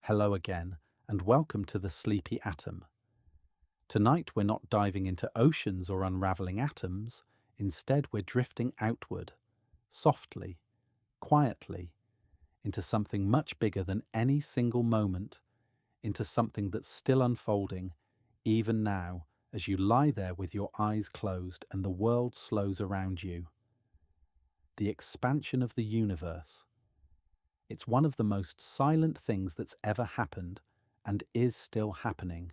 Hello again, and welcome to the Sleepy Atom. Tonight we're not diving into oceans or unraveling atoms, instead we're drifting outward, softly, quietly, into something much bigger than any single moment, into something that's still unfolding, even now, as you lie there with your eyes closed and the world slows around you. The expansion of the universe. It's one of the most silent things that's ever happened, and is still happening.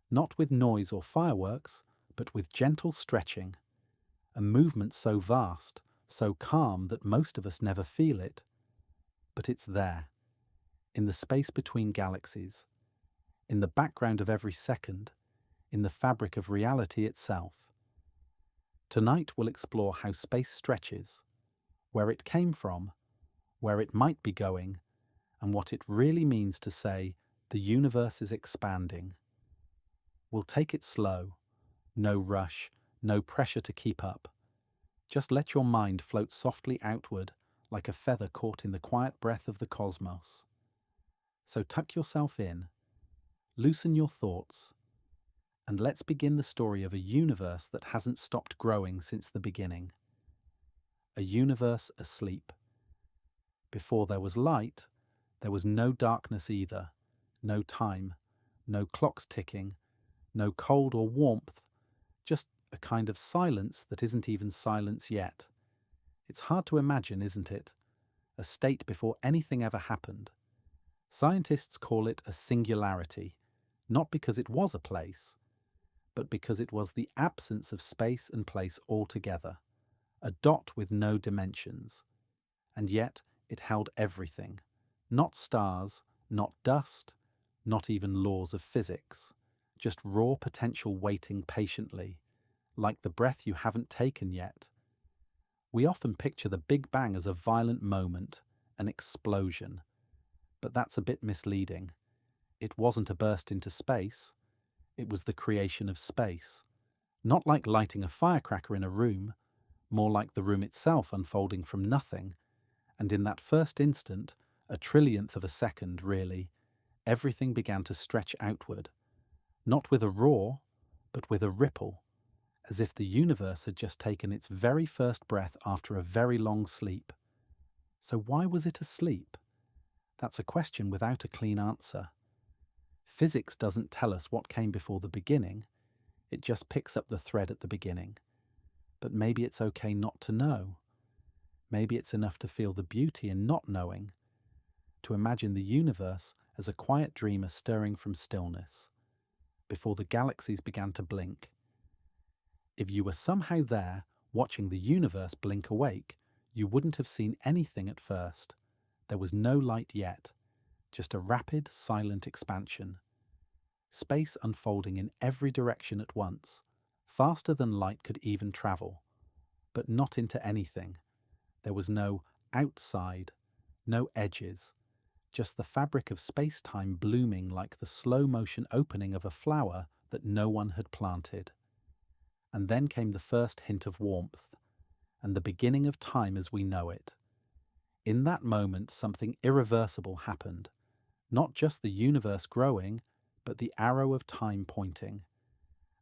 Not with noise or fireworks, but with gentle stretching. A movement so vast, so calm that most of us never feel it. But it's there, in the space between galaxies, in the background of every second, in the fabric of reality itself. Tonight we'll explore how space stretches, where it came from, where it might be going, and what it really means to say the universe is expanding. We'll take it slow, no rush, no pressure to keep up. Just let your mind float softly outward like a feather caught in the quiet breath of the cosmos. So tuck yourself in, loosen your thoughts, and let's begin the story of a universe that hasn't stopped growing since the beginning. A universe asleep. Before there was light, there was no darkness either, no time, no clocks ticking, no cold or warmth, just a kind of silence that isn't even silence yet. It's hard to imagine, isn't it? A state before anything ever happened. Scientists call it a singularity, not because it was a place, but because it was the absence of space and place altogether, a dot with no dimensions. And yet, it held everything. Not stars, not dust, not even laws of physics. Just raw potential waiting patiently, like the breath you haven't taken yet. We often picture the Big Bang as a violent moment, an explosion. But that's a bit misleading. It wasn't a burst into space. It was the creation of space. Not like lighting a firecracker in a room, more like the room itself unfolding from nothing. And in that first instant, a trillionth of a second really, everything began to stretch outward, not with a roar, but with a ripple, as if the universe had just taken its very first breath after a very long sleep. So why was it asleep? That's a question without a clean answer. Physics doesn't tell us what came before the beginning, it just picks up the thread at the beginning. But maybe it's okay not to know. Maybe it's enough to feel the beauty in not knowing, to imagine the universe as a quiet dreamer stirring from stillness, before the galaxies began to blink. If you were somehow there, watching the universe blink awake, you wouldn't have seen anything at first. There was no light yet, just a rapid, silent expansion. Space unfolding in every direction at once, faster than light could even travel, but not into anything. There was no outside, no edges, just the fabric of space-time blooming like the slow-motion opening of a flower that no one had planted. And then came the first hint of warmth, and the beginning of time as we know it. In that moment, something irreversible happened. Not just the universe growing, but the arrow of time pointing.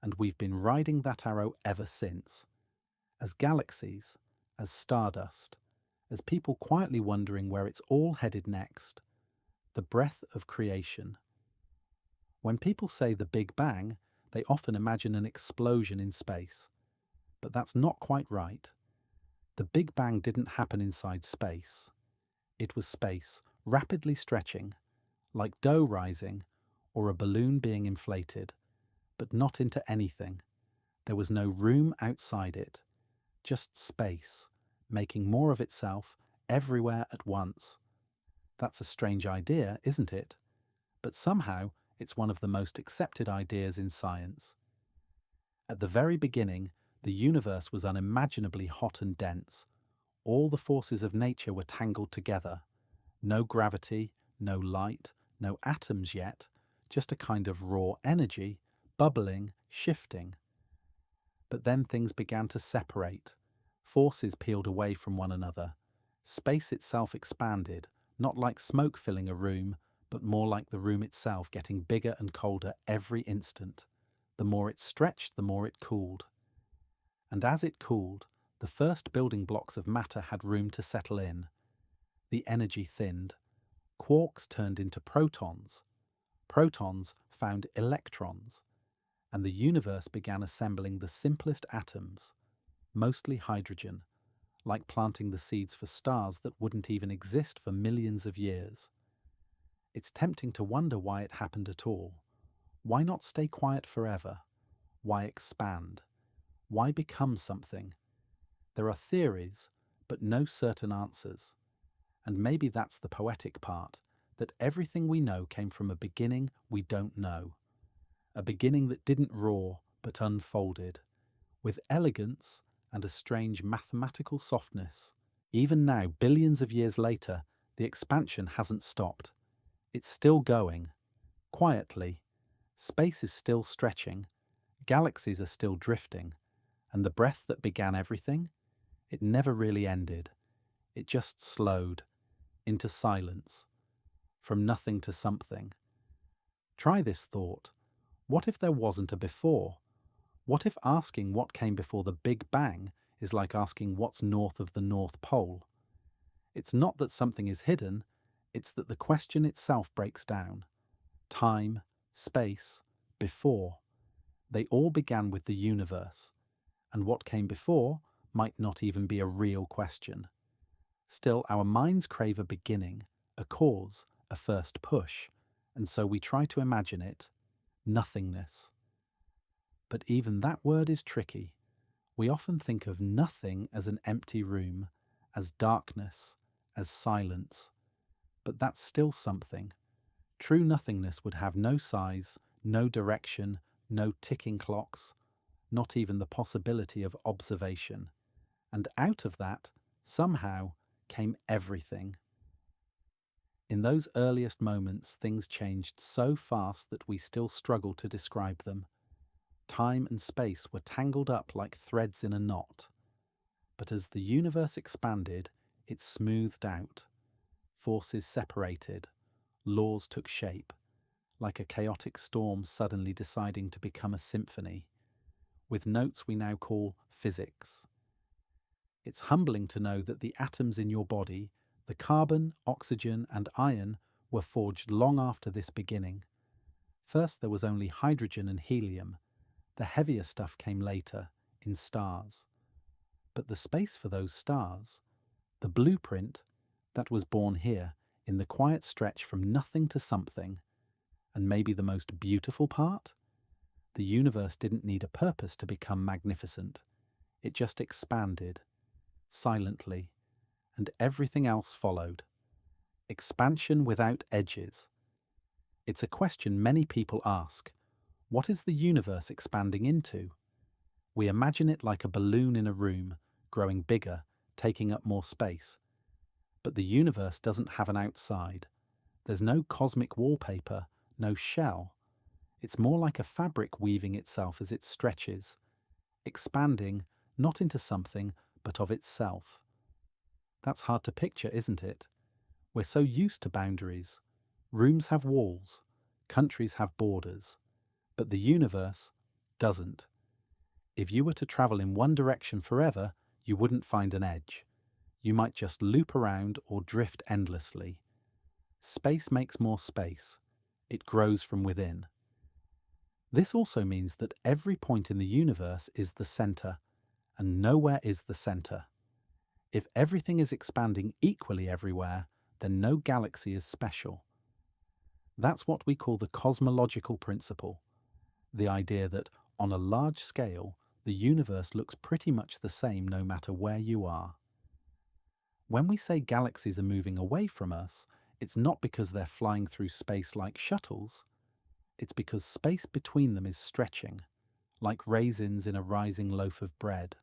And we've been riding that arrow ever since. As galaxies, as stardust, as people quietly wondering where it's all headed next. The breath of creation. When people say the Big Bang, they often imagine an explosion in space. But that's not quite right. The Big Bang didn't happen inside space. It was space, rapidly stretching, like dough rising, or a balloon being inflated, but not into anything. There was no room outside it, just space, making more of itself everywhere at once. That's a strange idea, isn't it? But somehow it's one of the most accepted ideas in science. At the very beginning, the universe was unimaginably hot and dense. All the forces of nature were tangled together. No gravity, no light, no atoms yet, just a kind of raw energy, bubbling, shifting. But then things began to separate. Forces peeled away from one another. Space itself expanded, not like smoke filling a room, but more like the room itself getting bigger and colder every instant. The more it stretched, the more it cooled. And as it cooled, the first building blocks of matter had room to settle in. The energy thinned. Quarks turned into protons. Protons found electrons. And the universe began assembling the simplest atoms, mostly hydrogen, like planting the seeds for stars that wouldn't even exist for millions of years. It's tempting to wonder why it happened at all. Why not stay quiet forever? Why expand? Why become something? There are theories, but no certain answers. And maybe that's the poetic part, that everything we know came from a beginning we don't know. A beginning that didn't roar, but unfolded, with elegance and a strange mathematical softness. Even now, billions of years later, the expansion hasn't stopped. It's still going, quietly. Space is still stretching, galaxies are still drifting, and the breath that began everything, it never really ended. It just slowed into silence, from nothing to something. Try this thought. What if there wasn't a before? What if asking what came before the Big Bang is like asking what's north of the North Pole? It's not that something is hidden, it's that the question itself breaks down. Time, space, before. They all began with the universe, and what came before might not even be a real question. Still, our minds crave a beginning, a cause, a first push, and so we try to imagine it. Nothingness. But even that word is tricky. We often think of nothing as an empty room, as darkness, as silence. But that's still something. True nothingness would have no size, no direction, no ticking clocks, not even the possibility of observation. And out of that, somehow, came everything. In those earliest moments, things changed so fast that we still struggle to describe them. Time and space were tangled up like threads in a knot. But as the universe expanded, it smoothed out. Forces separated. Laws took shape, like a chaotic storm suddenly deciding to become a symphony, with notes we now call physics. It's humbling to know that the atoms in your body, the carbon, oxygen, and iron, were forged long after this beginning. First there was only hydrogen and helium. The heavier stuff came later, in stars. But the space for those stars, the blueprint, that was born here, in the quiet stretch from nothing to something. And maybe the most beautiful part? The universe didn't need a purpose to become magnificent. It just expanded, silently, and everything else followed. Expansion without edges. It's a question many people ask. What is the universe expanding into? We imagine it like a balloon in a room, growing bigger, taking up more space. But the universe doesn't have an outside. There's no cosmic wallpaper, no shell. It's more like a fabric weaving itself as it stretches, expanding not into something, but of itself. That's hard to picture, isn't it? We're so used to boundaries. Rooms have walls, countries have borders, but the universe doesn't. If you were to travel in one direction forever, you wouldn't find an edge. You might just loop around or drift endlessly. Space makes more space. It grows from within. This also means that every point in the universe is the center, and nowhere is the center. If everything is expanding equally everywhere, then no galaxy is special. That's what we call the cosmological principle, the idea that, on a large scale, the universe looks pretty much the same no matter where you are. When we say galaxies are moving away from us, it's not because they're flying through space like shuttles. It's because space between them is stretching, like raisins in a rising loaf of bread.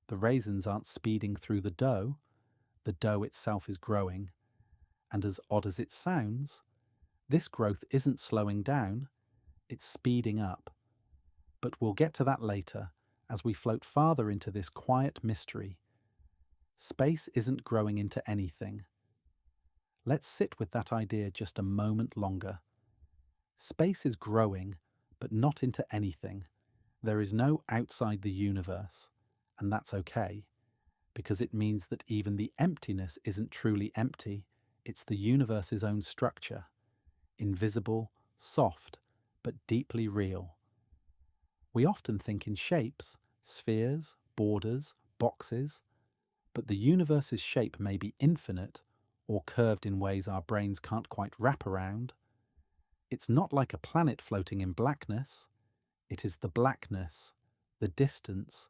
The raisins aren't speeding through the dough itself is growing. And as odd as it sounds, this growth isn't slowing down, it's speeding up. But we'll get to that later, as we float farther into this quiet mystery. Space isn't growing into anything. Let's sit with that idea just a moment longer. Space is growing, but not into anything. There is no outside the universe, and that's okay, because it means that even the emptiness isn't truly empty, it's the universe's own structure, invisible, soft, but deeply real. We often think in shapes, spheres, borders, boxes, but the universe's shape may be infinite or curved in ways our brains can't quite wrap around. It's not like a planet floating in blackness. It is the blackness, the distance,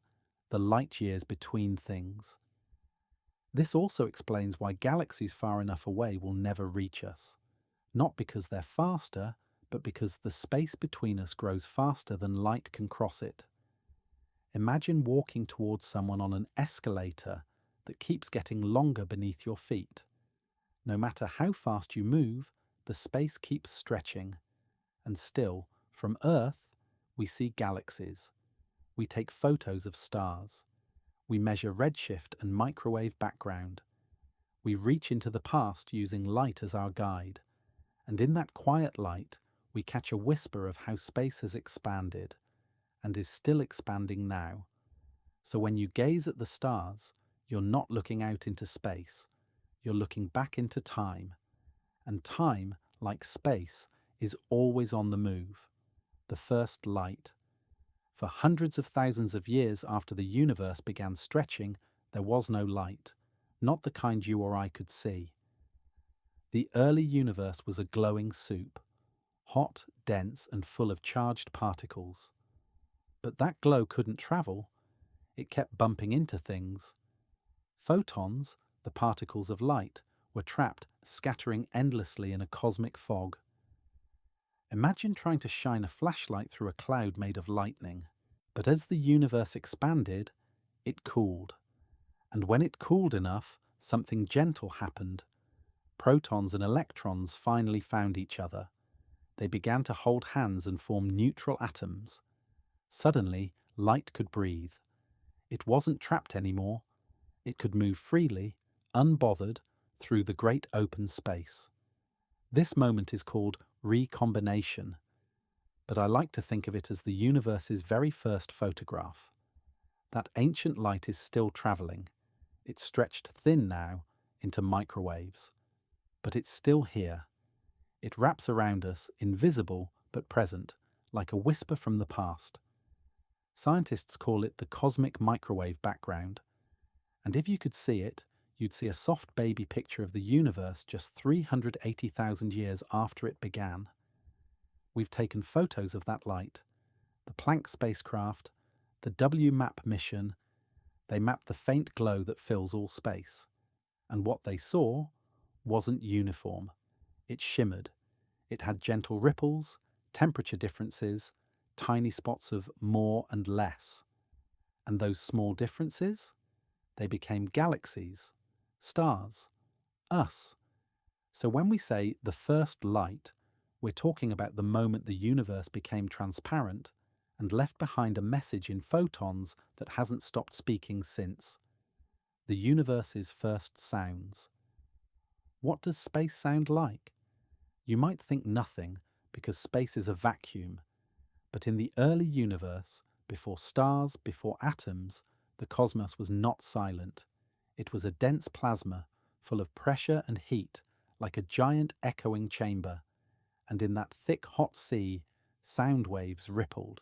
the light years between things. This also explains why galaxies far enough away will never reach us. Not because they're faster, but because the space between us grows faster than light can cross it. Imagine walking towards someone on an escalator that keeps getting longer beneath your feet. No matter how fast you move, the space keeps stretching. And still, from Earth, we see galaxies. We take photos of stars. We measure redshift and microwave background. We reach into the past using light as our guide. And in that quiet light, we catch a whisper of how space has expanded and is still expanding now. So when you gaze at the stars, you're not looking out into space. You're looking back into time. And time, like space, is always on the move. The first light. For hundreds of thousands of years after the universe began stretching, there was no light, not the kind you or I could see. The early universe was a glowing soup, hot, dense, and full of charged particles. But that glow couldn't travel. It kept bumping into things. Photons, the particles of light, were trapped, scattering endlessly in a cosmic fog. Imagine trying to shine a flashlight through a cloud made of lightning. But as the universe expanded, it cooled. And when it cooled enough, something gentle happened. Protons and electrons finally found each other. They began to hold hands and form neutral atoms. Suddenly, light could breathe. It wasn't trapped anymore. It could move freely, unbothered, through the great open space. This moment is called recombination, but I like to think of it as the universe's very first photograph. That ancient light is still travelling. It's stretched thin now into microwaves, but it's still here. It wraps around us, invisible but present, like a whisper from the past. Scientists call it the cosmic microwave background, and if you could see it, you'd see a soft baby picture of the universe just 380,000 years after it began. We've taken photos of that light. The Planck spacecraft, the WMAP mission, they mapped the faint glow that fills all space. And what they saw wasn't uniform. It shimmered. It had gentle ripples, temperature differences, tiny spots of more and less. And those small differences? They became galaxies, stars, us. So when we say the first light, we're talking about the moment the universe became transparent and left behind a message in photons that hasn't stopped speaking since. The universe's first sounds. What does space sound like? You might think nothing, because space is a vacuum. But in the early universe, before stars, before atoms, the cosmos was not silent. It was a dense plasma, full of pressure and heat, like a giant echoing chamber. And in that thick, hot sea, sound waves rippled.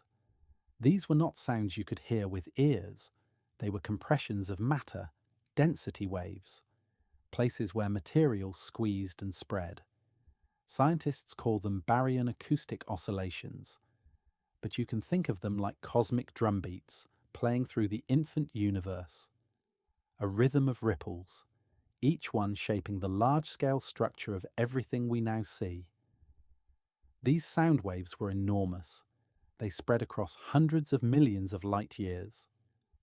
These were not sounds you could hear with ears. They were compressions of matter, density waves, places where material squeezed and spread. Scientists call them baryon acoustic oscillations, but you can think of them like cosmic drumbeats playing through the infant universe. A rhythm of ripples, each one shaping the large-scale structure of everything we now see. These sound waves were enormous. They spread across hundreds of millions of light years.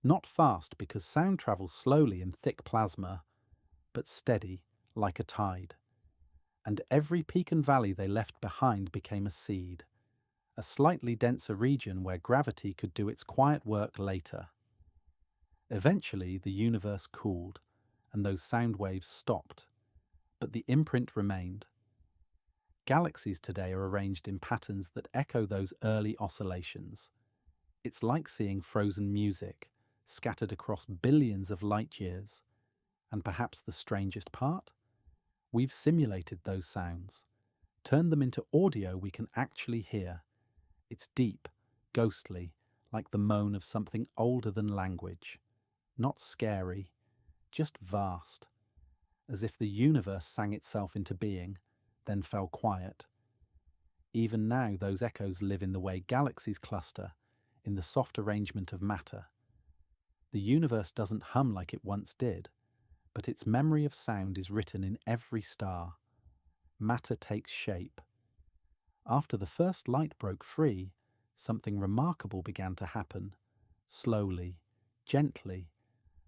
Not fast because sound travels slowly in thick plasma, but steady, like a tide. And every peak and valley they left behind became a seed, a slightly denser region where gravity could do its quiet work later. Eventually, the universe cooled, and those sound waves stopped. but the imprint remained. Galaxies today are arranged in patterns that echo those early oscillations. It's like seeing frozen music scattered across billions of light years. And perhaps the strangest part? We've simulated those sounds, turned them into audio we can actually hear. It's deep, ghostly, like the moan of something older than language. Not scary, just vast, as if the universe sang itself into being, then fell quiet. Even now, those echoes live in the way galaxies cluster, in the soft arrangement of matter. The universe doesn't hum like it once did, but its memory of sound is written in every star. Matter takes shape. After the first light broke free, something remarkable began to happen. Slowly, gently,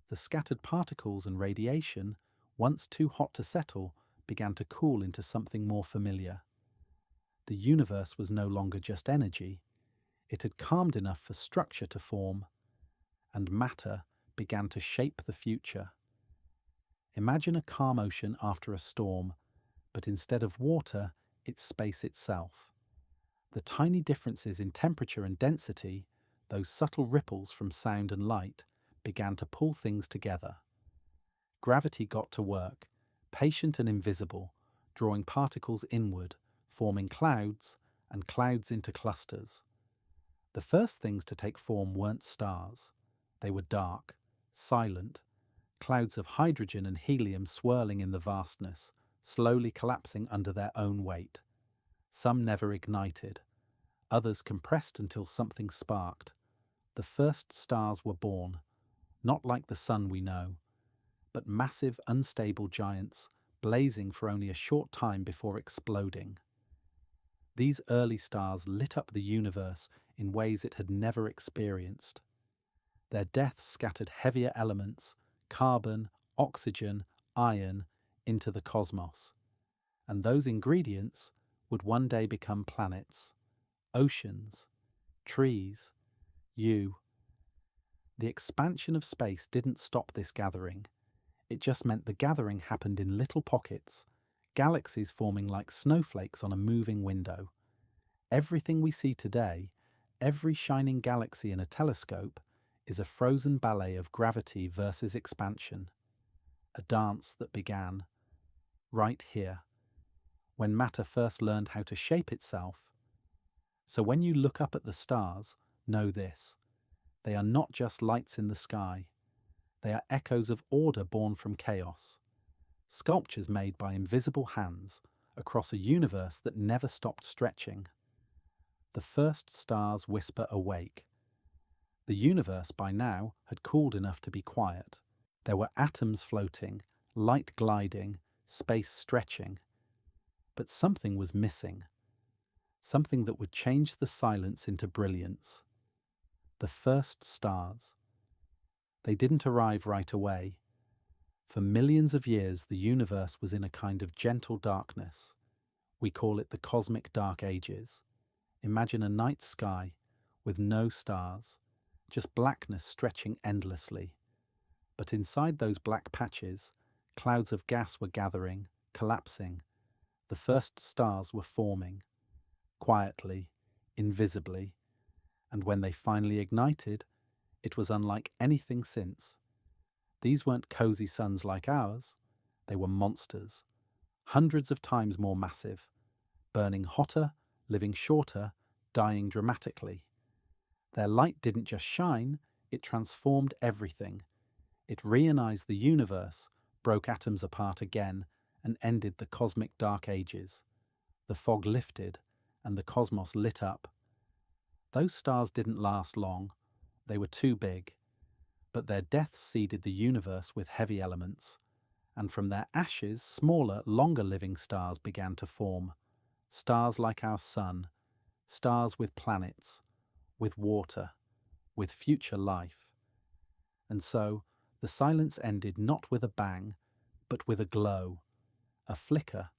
the scattered particles and radiation, once too hot to settle, began to cool into something more familiar. The universe was no longer just energy. It had calmed enough for structure to form, and matter began to shape the future. Imagine a calm ocean after a storm, but instead of water, it's space itself. The tiny differences in temperature and density, those subtle ripples from sound and light, began to pull things together. Gravity got to work, patient and invisible, drawing particles inward, forming clouds, and clouds into clusters. The first things to take form weren't stars. They were dark, silent, clouds of hydrogen and helium swirling in the vastness, slowly collapsing under their own weight. Some never ignited, others compressed until something sparked. The first stars were born, not like the sun we know, but massive, unstable giants, blazing for only a short time before exploding. These early stars lit up the universe in ways it had never experienced. Their death scattered heavier elements, carbon, oxygen, iron, into the cosmos. And those ingredients would one day become planets, oceans, trees, you. The expansion of space didn't stop this gathering. It just meant the gathering happened in little pockets, galaxies forming like snowflakes on a moving window. Everything we see today, every shining galaxy in a telescope, is a frozen ballet of gravity versus expansion. A dance that began right here, when matter first learned how to shape itself. So when you look up at the stars, know this: they are not just lights in the sky. They are echoes of order born from chaos. Sculptures made by invisible hands across a universe that never stopped stretching. The first stars whisper awake. The universe by now had cooled enough to be quiet. There were atoms floating, light gliding, space stretching. But something was missing. Something that would change the silence into brilliance. The first stars. They didn't arrive right away. For millions of years, the universe was in a kind of gentle darkness. We call it the cosmic dark ages. Imagine a night sky with no stars, just blackness stretching endlessly. But inside those black patches, clouds of gas were gathering, collapsing. The first stars were forming, quietly, invisibly, and when they finally ignited, it was unlike anything since. These weren't cozy suns like ours. They were monsters, hundreds of times more massive, burning hotter, living shorter, dying dramatically. Their light didn't just shine, it transformed everything. It reionized the universe, broke atoms apart again, and ended the cosmic dark ages. The fog lifted, and the cosmos lit up. Those stars didn't last long. They were too big. But their death seeded the universe with heavy elements, and from their ashes, smaller, longer-living stars began to form. Stars like our sun, stars with planets, with water, with future life. And so, the silence ended not with a bang, but with a glow, a flicker,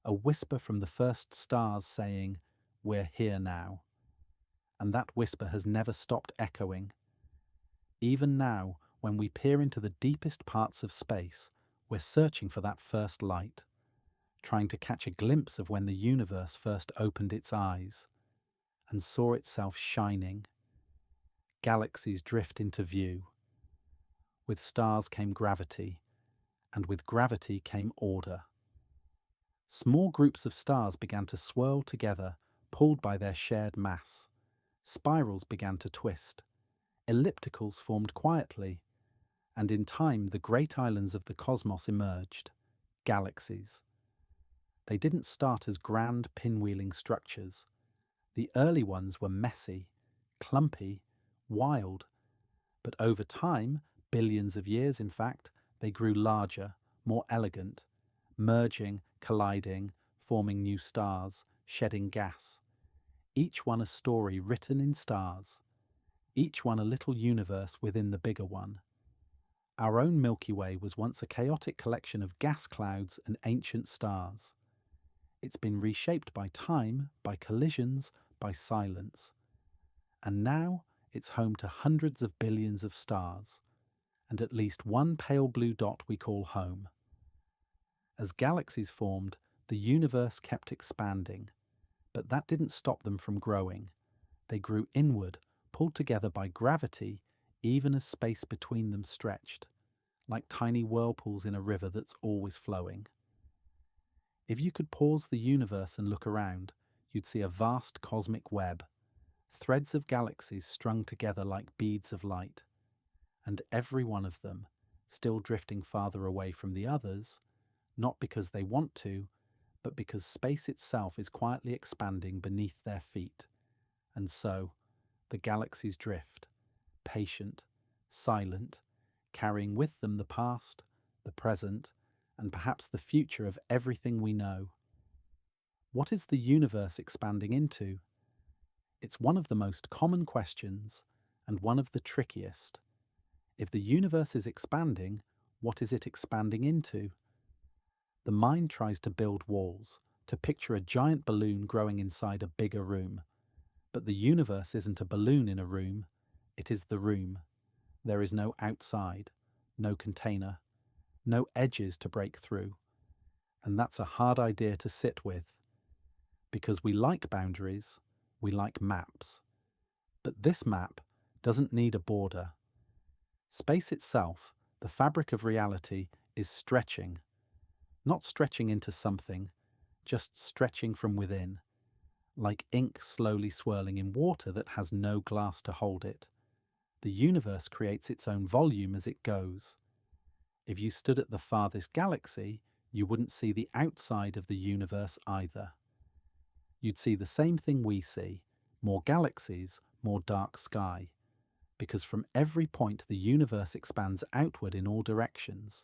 a whisper from the first stars saying, "We're here now." And that whisper has never stopped echoing. Even now, when we peer into the deepest parts of space, we're searching for that first light, trying to catch a glimpse of when the universe first opened its eyes and saw itself shining. Galaxies drift into view. With stars came gravity, and with gravity came order. Small groups of stars began to swirl together, pulled by their shared mass. Spirals began to twist. Ellipticals formed quietly, and in time the great islands of the cosmos emerged, galaxies. They didn't start as grand pinwheeling structures. The early ones were messy, clumpy, wild, but over time, billions of years in fact, they grew larger, more elegant, merging, colliding, forming new stars, shedding gas. Each one a story written in stars, each one a little universe within the bigger one. Our own Milky Way was once a chaotic collection of gas clouds and ancient stars. It's been reshaped by time, by collisions, by silence. And now it's home to hundreds of billions of stars, and at least one pale blue dot we call home. As galaxies formed, the universe kept expanding, but that didn't stop them from growing. They grew inward, pulled together by gravity, even as space between them stretched, like tiny whirlpools in a river that's always flowing. If you could pause the universe and look around, you'd see a vast cosmic web, threads of galaxies strung together like beads of light, and every one of them, still drifting farther away from the others, not because they want to, but because space itself is quietly expanding beneath their feet. And so, the galaxies drift, patient, silent, carrying with them the past, the present, and perhaps the future of everything we know. What is the universe expanding into? It's one of the most common questions, and one of the trickiest. If the universe is expanding, what is it expanding into? The mind tries to build walls, to picture a giant balloon growing inside a bigger room. But the universe isn't a balloon in a room, it is the room. There is no outside, no container, no edges to break through. And that's a hard idea to sit with. Because we like boundaries, we like maps. But this map doesn't need a border. Space itself, the fabric of reality, is stretching. Not stretching into something, just stretching from within, like ink slowly swirling in water that has no glass to hold it. The universe creates its own volume as it goes. If you stood at the farthest galaxy, you wouldn't see the outside of the universe either. You'd see the same thing we see, more galaxies, more dark sky, because from every point the universe expands outward in all directions.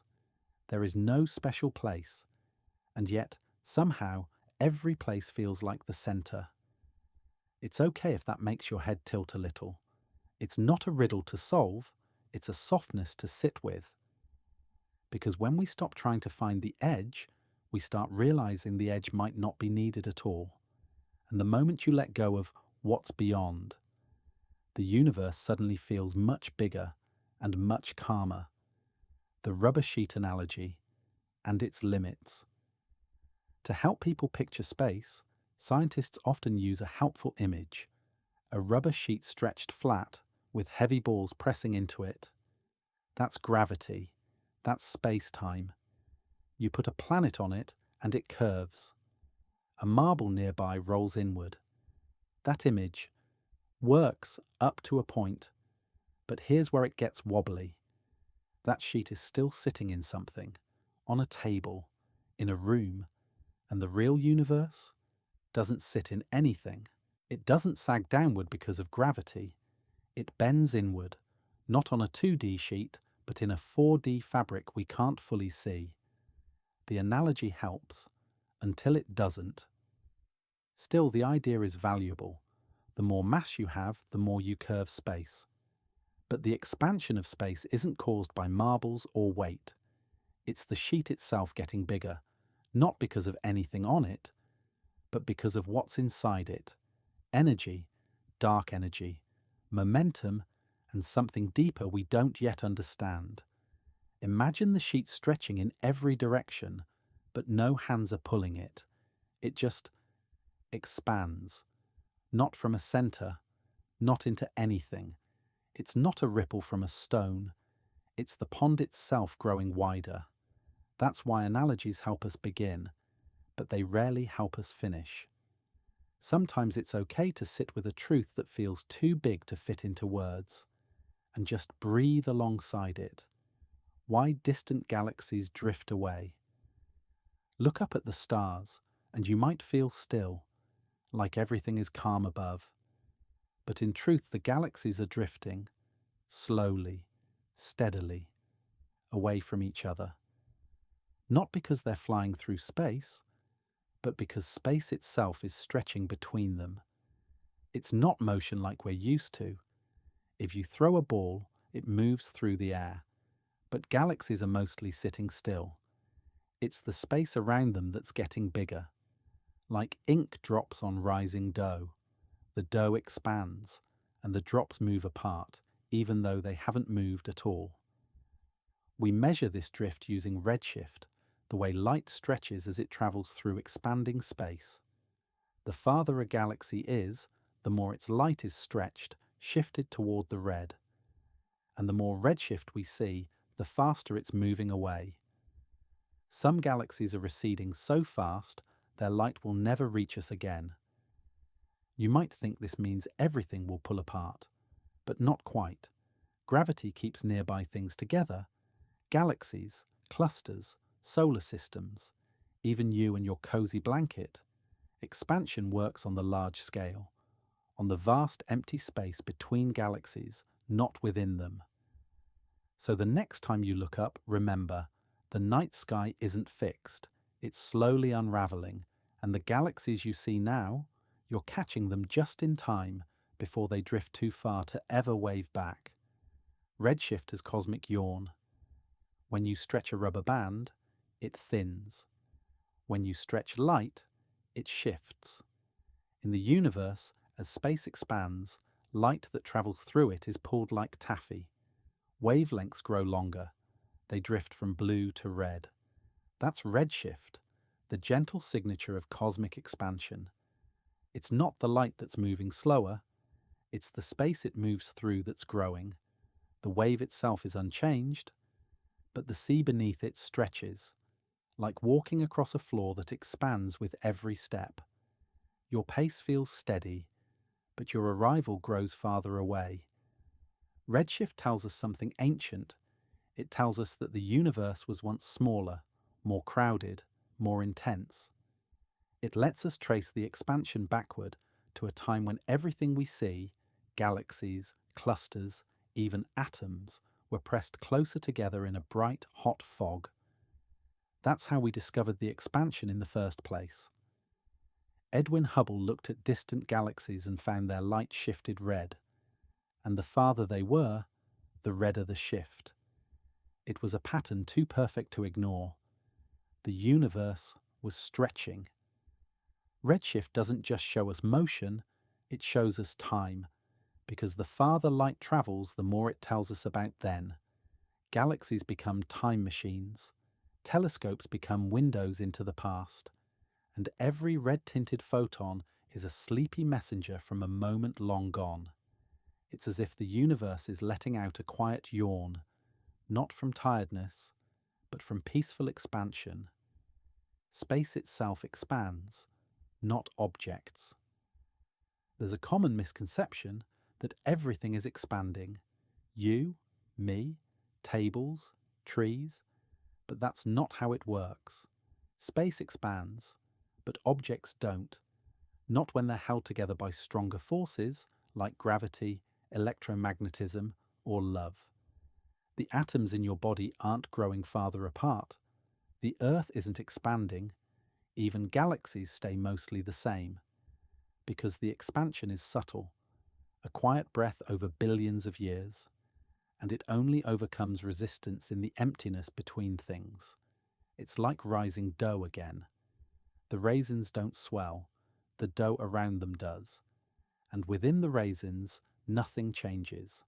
There is no special place, and yet, somehow, every place feels like the center. It's okay if that makes your head tilt a little. It's not a riddle to solve, it's a softness to sit with. Because when we stop trying to find the edge, we start realizing the edge might not be needed at all. And the moment you let go of what's beyond, the universe suddenly feels much bigger and much calmer. The rubber sheet analogy and its limits. To help people picture space, scientists often use a helpful image, a rubber sheet stretched flat with heavy balls pressing into it. That's gravity. That's space-time. You put a planet on it and it curves. A marble nearby rolls inward. That image works up to a point, but here's where it gets wobbly. That sheet is still sitting in something, on a table, in a room, and the real universe doesn't sit in anything. It doesn't sag downward because of gravity. It bends inward, not on a 2D sheet, but in a 4D fabric we can't fully see. The analogy helps, until it doesn't. Still, the idea is valuable. The more mass you have, the more you curve space. But the expansion of space isn't caused by marbles or weight. It's the sheet itself getting bigger, not because of anything on it, but because of what's inside it. Energy, dark energy, momentum, and something deeper we don't yet understand. Imagine the sheet stretching in every direction, but no hands are pulling it. It just expands, not from a center, not into anything. It's not a ripple from a stone. It's the pond itself growing wider. That's why analogies help us begin, but they rarely help us finish. Sometimes it's okay to sit with a truth that feels too big to fit into words, and just breathe alongside it. Why distant galaxies drift away. Look up at the stars, and you might feel still, like everything is calm above. But in truth, the galaxies are drifting, slowly, steadily, away from each other. Not because they're flying through space, but because space itself is stretching between them. It's not motion like we're used to. If you throw a ball, it moves through the air. But galaxies are mostly sitting still. It's the space around them that's getting bigger. Like ink drops on rising dough. The dough expands, and the drops move apart, even though they haven't moved at all. We measure this drift using redshift, the way light stretches as it travels through expanding space. The farther a galaxy is, the more its light is stretched, shifted toward the red. And the more redshift we see, the faster it's moving away. Some galaxies are receding so fast, their light will never reach us again. You might think this means everything will pull apart, but not quite. Gravity keeps nearby things together. Galaxies, clusters, solar systems, even you and your cozy blanket. Expansion works on the large scale, on the vast empty space between galaxies, not within them. So the next time you look up, remember, the night sky isn't fixed, it's slowly unraveling, and the galaxies you see now, you're catching them just in time before they drift too far to ever wave back. Redshift is cosmic yawn. When you stretch a rubber band, it thins. When you stretch light, it shifts. In the universe, as space expands, light that travels through it is pulled like taffy. Wavelengths grow longer. They drift from blue to red. That's redshift, the gentle signature of cosmic expansion. It's not the light that's moving slower. It's the space it moves through that's growing. The wave itself is unchanged, but the sea beneath it stretches, like walking across a floor that expands with every step. Your pace feels steady, but your arrival grows farther away. Redshift tells us something ancient. It tells us that the universe was once smaller, more crowded, more intense. It lets us trace the expansion backward to a time when everything we see, galaxies, clusters, even atoms, were pressed closer together in a bright, hot fog. That's how we discovered the expansion in the first place. Edwin Hubble looked at distant galaxies and found their light shifted red. And the farther they were, the redder the shift. It was a pattern too perfect to ignore. The universe was stretching. Redshift doesn't just show us motion, it shows us time, because the farther light travels, the more it tells us about then. Galaxies become time machines. Telescopes become windows into the past. And every red-tinted photon is a sleepy messenger from a moment long gone. It's as if the universe is letting out a quiet yawn, not from tiredness, but from peaceful expansion. Space itself expands, not objects. There's a common misconception that everything is expanding. You, me, tables, trees, but that's not how it works. Space expands, but objects don't. Not when they're held together by stronger forces like gravity, electromagnetism, or love. The atoms in your body aren't growing farther apart. The Earth isn't expanding. Even galaxies stay mostly the same. Because the expansion is subtle, a quiet breath over billions of years, and it only overcomes resistance in the emptiness between things. It's like rising dough again. The raisins don't swell, the dough around them does. And within the raisins, nothing changes.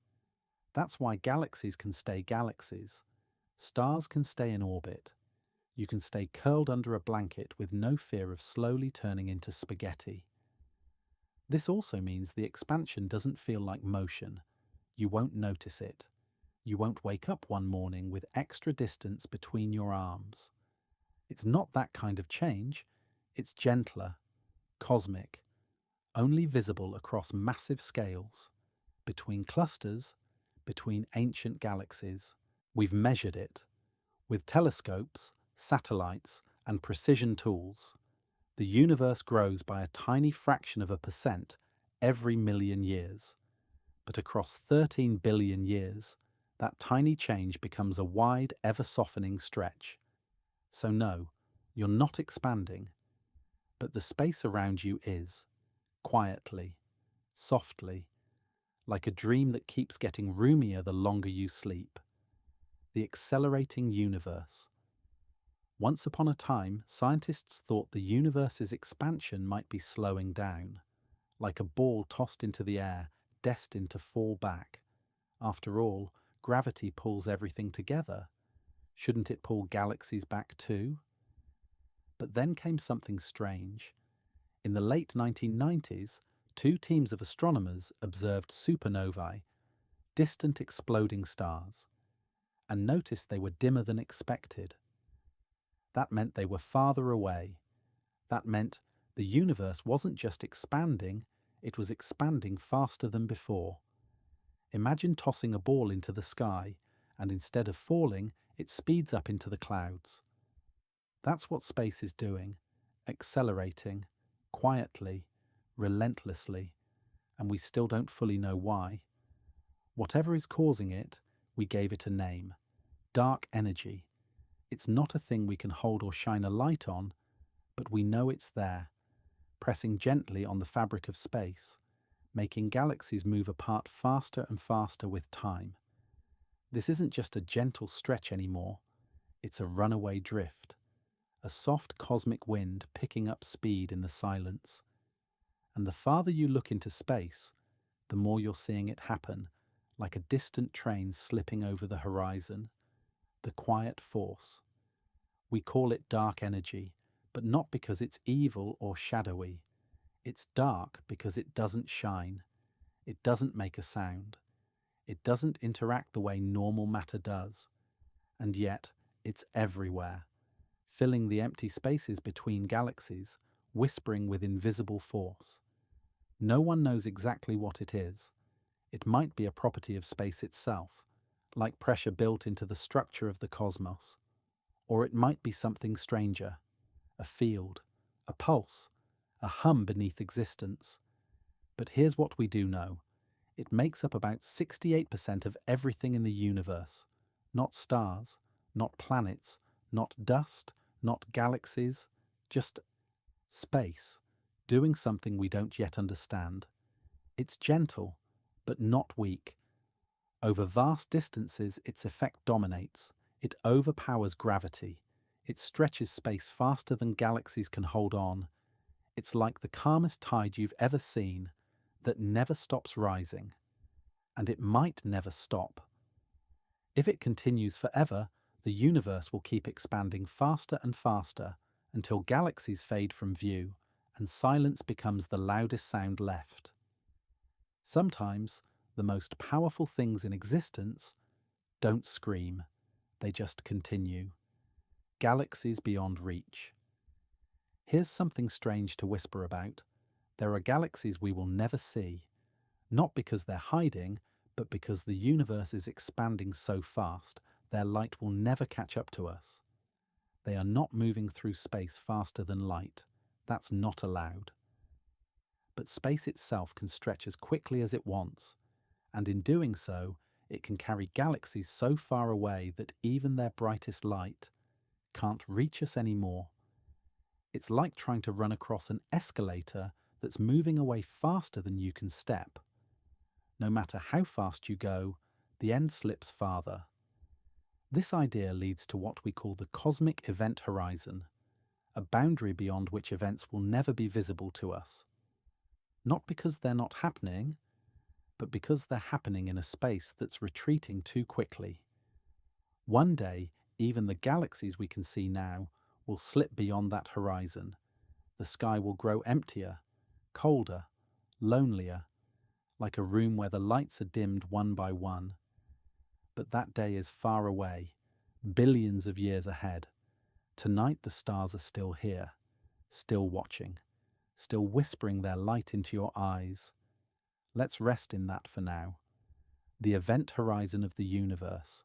That's why galaxies can stay galaxies. Stars can stay in orbit. You can stay curled under a blanket with no fear of slowly turning into spaghetti. This also means the expansion doesn't feel like motion. You won't notice it. You won't wake up one morning with extra distance between your arms. It's not that kind of change. It's gentler, cosmic, only visible across massive scales, between clusters, between ancient galaxies. We've measured it. With telescopes, satellites, and precision tools, the universe grows by a tiny fraction of a percent every million years. But across 13 billion years, that tiny change becomes a wide, ever-softening stretch. So no, you're not expanding, but the space around you is, quietly, softly, like a dream that keeps getting roomier the longer you sleep. The accelerating universe. Once upon a time, scientists thought the universe's expansion might be slowing down, like a ball tossed into the air, destined to fall back. After all, gravity pulls everything together. Shouldn't it pull galaxies back too? But then came something strange. In the late 1990s, two teams of astronomers observed supernovae, distant exploding stars, and noticed they were dimmer than expected. That meant they were farther away. That meant the universe wasn't just expanding, it was expanding faster than before. Imagine tossing a ball into the sky, and instead of falling, it speeds up into the clouds. That's what space is doing, accelerating, quietly, relentlessly, and we still don't fully know why. Whatever is causing it, we gave it a name: dark energy. It's not a thing we can hold or shine a light on, but we know it's there, pressing gently on the fabric of space, making galaxies move apart faster and faster with time. This isn't just a gentle stretch anymore, it's a runaway drift, a soft cosmic wind picking up speed in the silence. And the farther you look into space, the more you're seeing it happen, like a distant train slipping over the horizon. The quiet force. We call it dark energy, but not because it's evil or shadowy. It's dark because it doesn't shine. It doesn't make a sound. It doesn't interact the way normal matter does. And yet, it's everywhere, filling the empty spaces between galaxies, whispering with invisible force. No one knows exactly what it is. It might be a property of space itself, like pressure built into the structure of the cosmos. Or it might be something stranger, a field, a pulse, a hum beneath existence. But here's what we do know. It makes up about 68% of everything in the universe. Not stars, not planets, not dust, not galaxies, just space, doing something we don't yet understand. It's gentle, but not weak. Over vast distances, its effect dominates. It overpowers gravity. It stretches space faster than galaxies can hold on. It's like the calmest tide you've ever seen, that never stops rising. And it might never stop. If it continues forever, the universe will keep expanding faster and faster until galaxies fade from view and silence becomes the loudest sound left. Sometimes, the most powerful things in existence don't scream, they just continue. Galaxies beyond reach. Here's something strange to whisper about. There are galaxies we will never see, not because they're hiding, but because the universe is expanding so fast, their light will never catch up to us. They are not moving through space faster than light. That's not allowed. But space itself can stretch as quickly as it wants, and in doing so, it can carry galaxies so far away that even their brightest light can't reach us anymore. It's like trying to run across an escalator that's moving away faster than you can step. No matter how fast you go, the end slips farther. This idea leads to what we call the cosmic event horizon, a boundary beyond which events will never be visible to us. Not because they're not happening, but because they're happening in a space that's retreating too quickly. One day, even the galaxies we can see now will slip beyond that horizon. The sky will grow emptier, colder, lonelier, like a room where the lights are dimmed one by one. But that day is far away, billions of years ahead. Tonight the stars are still here, still watching, still whispering their light into your eyes. Let's rest in that for now. The event horizon of the universe.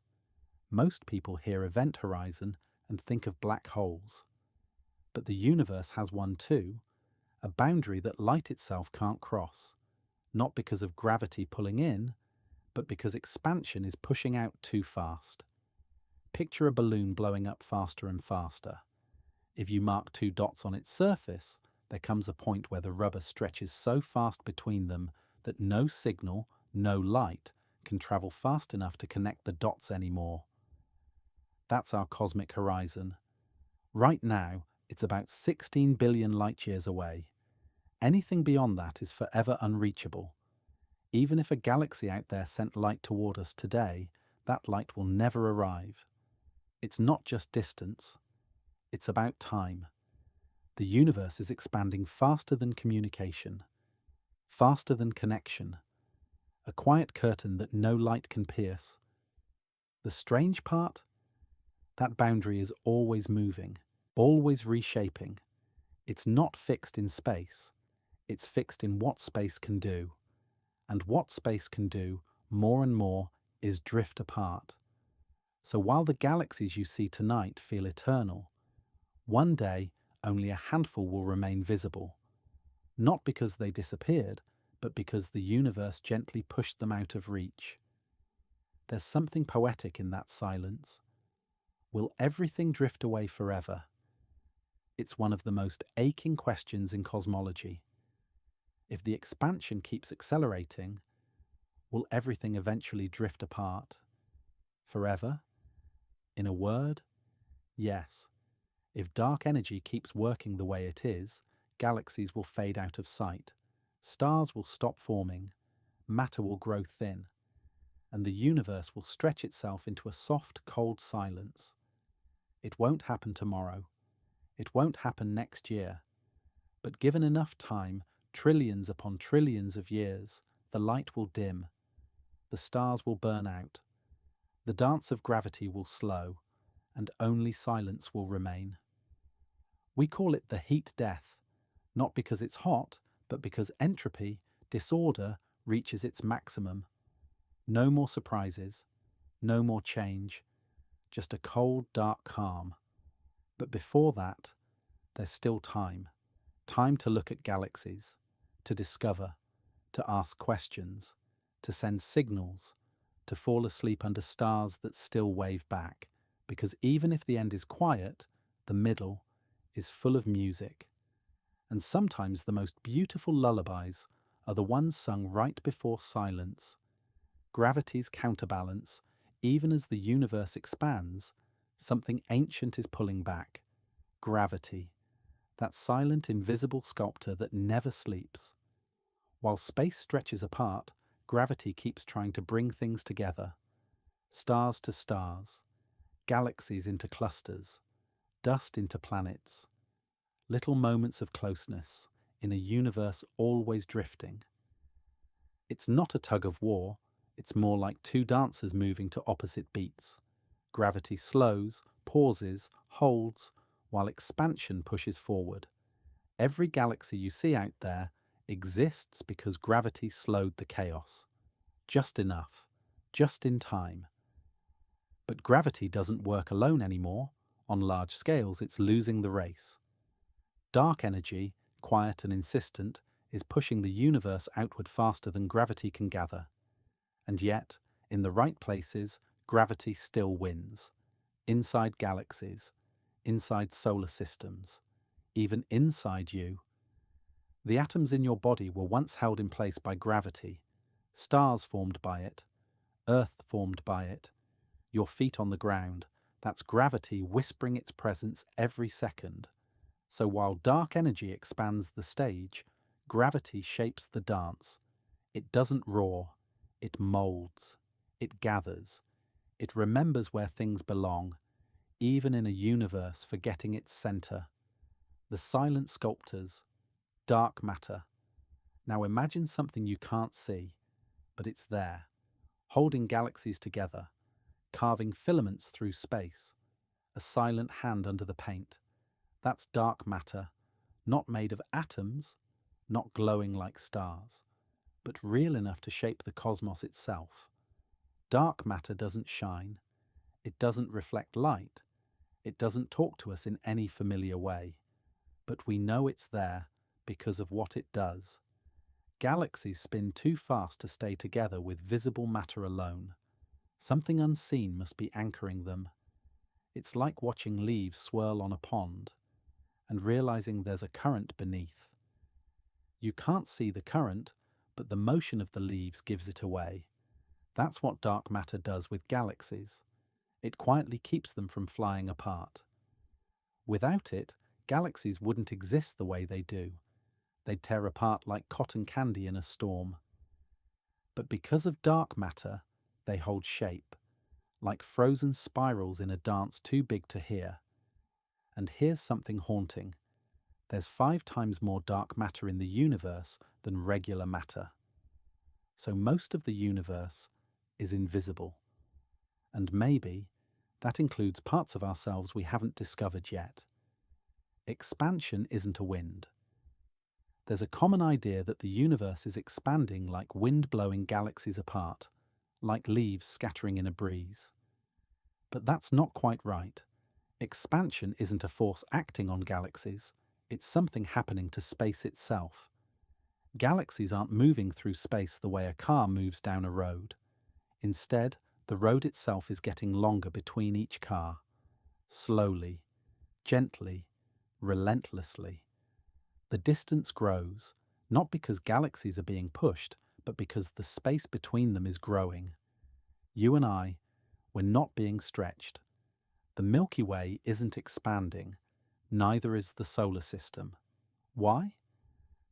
Most people hear event horizon and think of black holes. But the universe has one too, a boundary that light itself can't cross, not because of gravity pulling in, but because expansion is pushing out too fast. Picture a balloon blowing up faster and faster. If you mark two dots on its surface, there comes a point where the rubber stretches so fast between them that no signal, no light, can travel fast enough to connect the dots anymore. That's our cosmic horizon. Right now, it's about 16 billion light years away. Anything beyond that is forever unreachable. Even if a galaxy out there sent light toward us today, that light will never arrive. It's not just distance, it's about time. The universe is expanding faster than communication, faster than connection, a quiet curtain that no light can pierce. The strange part? That boundary is always moving, always reshaping. It's not fixed in space, it's fixed in what space can do. And what space can do, more and more, is drift apart. So while the galaxies you see tonight feel eternal, one day only a handful will remain visible. Not because they disappeared, but because the universe gently pushed them out of reach. There's something poetic in that silence. Will everything drift away forever? It's one of the most aching questions in cosmology. If the expansion keeps accelerating, will everything eventually drift apart? Forever? In a word, yes. If dark energy keeps working the way it is, galaxies will fade out of sight, stars will stop forming, matter will grow thin, and the universe will stretch itself into a soft, cold silence. It won't happen tomorrow. It won't happen next year. But given enough time, trillions upon trillions of years, the light will dim, the stars will burn out, the dance of gravity will slow, and only silence will remain. We call it the heat death, not because it's hot, but because entropy, disorder, reaches its maximum. No more surprises, no more change, just a cold, dark calm. But before that, there's still time. Time to look at galaxies, to discover, to ask questions, to send signals, to fall asleep under stars that still wave back, because even if the end is quiet, the middle is full of music. And sometimes the most beautiful lullabies are the ones sung right before silence. Gravity's counterbalance, even as the universe expands, something ancient is pulling back. Gravity, that silent, invisible sculptor that never sleeps. While space stretches apart, gravity keeps trying to bring things together. Stars to stars, galaxies into clusters, dust into planets. Little moments of closeness in a universe always drifting. It's not a tug of war, it's more like two dancers moving to opposite beats. Gravity slows, pauses, holds, while expansion pushes forward. Every galaxy you see out there exists because gravity slowed the chaos. Just enough, just in time. But gravity doesn't work alone anymore. On large scales, it's losing the race. Dark energy, quiet and insistent, is pushing the universe outward faster than gravity can gather. And yet, in the right places, gravity still wins. Inside galaxies, inside solar systems, even inside you. The atoms in your body were once held in place by gravity, stars formed by it, Earth formed by it, your feet on the ground. That's gravity whispering its presence every second. So while dark energy expands the stage, gravity shapes the dance. It doesn't roar, it molds, it gathers, it remembers where things belong. even in a universe forgetting its center. The silent sculptors, dark matter. Now imagine something you can't see, but it's there, holding galaxies together, carving filaments through space, a silent hand under the paint. That's dark matter, not made of atoms, not glowing like stars, but real enough to shape the cosmos itself. Dark matter doesn't shine, it doesn't reflect light, it doesn't talk to us in any familiar way, but we know it's there because of what it does. Galaxies spin too fast to stay together with visible matter alone. Something unseen must be anchoring them. It's like watching leaves swirl on a pond and realizing there's a current beneath. You can't see the current, but the motion of the leaves gives it away. That's what dark matter does with galaxies. It quietly keeps them from flying apart. Without it, galaxies wouldn't exist the way they do. They'd tear apart like cotton candy in a storm. But because of dark matter, they hold shape, like frozen spirals in a dance too big to hear. And here's something haunting. There's 5 times more dark matter in the universe than regular matter. So most of the universe is invisible. And maybe that includes parts of ourselves we haven't discovered yet. Expansion isn't a wind. There's a common idea that the universe is expanding like wind blowing galaxies apart, like leaves scattering in a breeze. But that's not quite right. Expansion isn't a force acting on galaxies, it's something happening to space itself. Galaxies aren't moving through space the way a car moves down a road. Instead, the road itself is getting longer between each car. Slowly, gently, relentlessly. The distance grows, not because galaxies are being pushed, but because the space between them is growing. You and I, we're not being stretched. The Milky Way isn't expanding, neither is the solar system. Why?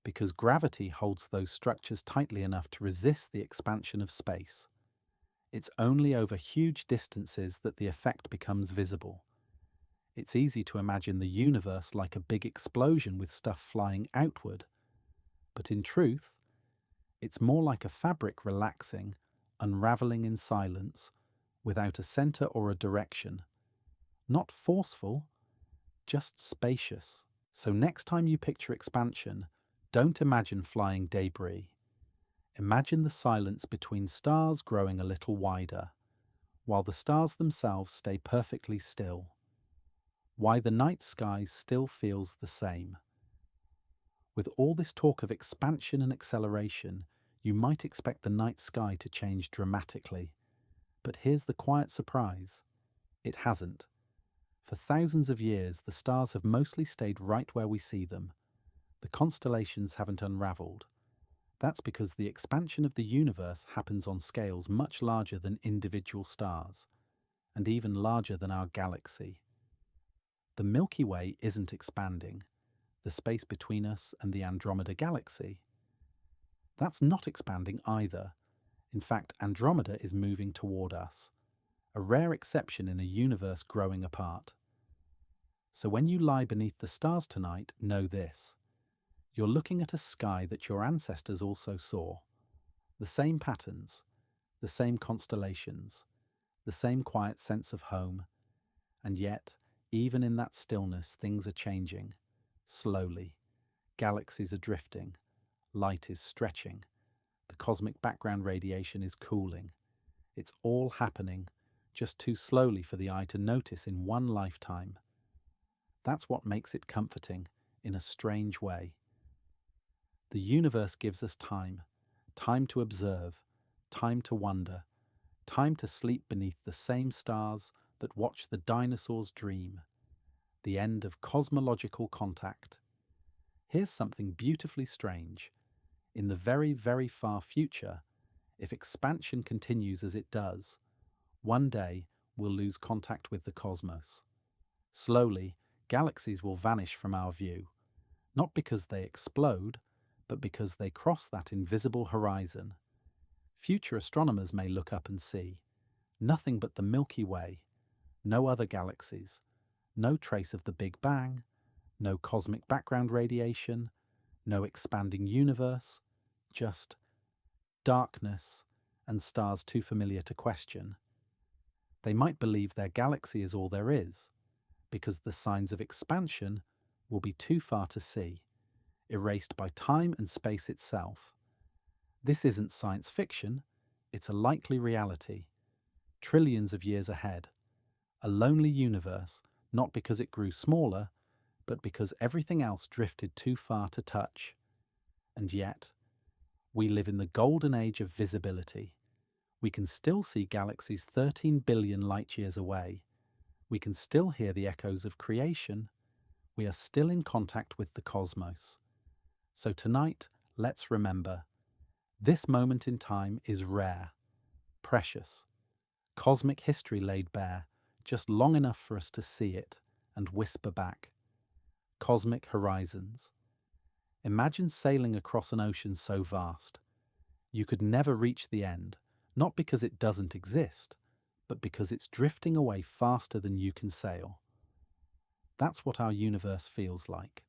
Because gravity holds those structures tightly enough to resist the expansion of space. It's only over huge distances that the effect becomes visible. It's easy to imagine the universe like a big explosion with stuff flying outward. But in truth, it's more like a fabric relaxing, unraveling in silence, without a center or a direction. Not forceful, just spacious. So next time you picture expansion, don't imagine flying debris. Imagine the silence between stars growing a little wider, while the stars themselves stay perfectly still. Why the night sky still feels the same. With all this talk of expansion and acceleration, you might expect the night sky to change dramatically. But here's the quiet surprise. It hasn't. For thousands of years, the stars have mostly stayed right where we see them. The constellations haven't unraveled. That's because the expansion of the universe happens on scales much larger than individual stars, and even larger than our galaxy. The Milky Way isn't expanding, the space between us and the Andromeda galaxy. That's not expanding either. In fact, Andromeda is moving toward us, a rare exception in a universe growing apart. So when you lie beneath the stars tonight, know this. You're looking at a sky that your ancestors also saw. The same patterns, the same constellations, the same quiet sense of home. And yet, even in that stillness, things are changing. Slowly. Galaxies are drifting. Light is stretching. The cosmic background radiation is cooling. It's all happening, just too slowly for the eye to notice in one lifetime. That's what makes it comforting, in a strange way. The universe gives us time to observe, time to wonder, time to sleep beneath the same stars that watch the dinosaurs dream. The end of cosmological contact. Here's something beautifully strange. In the very, very far future, if expansion continues as it does, one day we'll lose contact with the cosmos. Slowly, galaxies will vanish from our view, not because they explode, but because they cross that invisible horizon. Future astronomers may look up and see nothing but the Milky Way, No other galaxies, no trace of the Big Bang, no cosmic background radiation, no expanding universe, just darkness and stars too familiar to question. They might believe their galaxy is all there is, because the signs of expansion will be too far to see, erased by time and space itself. This isn't science fiction, it's a likely reality, trillions of years ahead. A lonely universe, not because it grew smaller, but because everything else drifted too far to touch. And yet, we live in the golden age of visibility. We can still see galaxies 13 billion light-years away. We can still hear the echoes of creation. We are still in contact with the cosmos. So tonight, let's remember, this moment in time is rare, precious, cosmic history laid bare, just long enough for us to see it and whisper back. Cosmic horizons. Imagine sailing across an ocean so vast. You could never reach the end, not because it doesn't exist, but because it's drifting away faster than you can sail. That's what our universe feels like.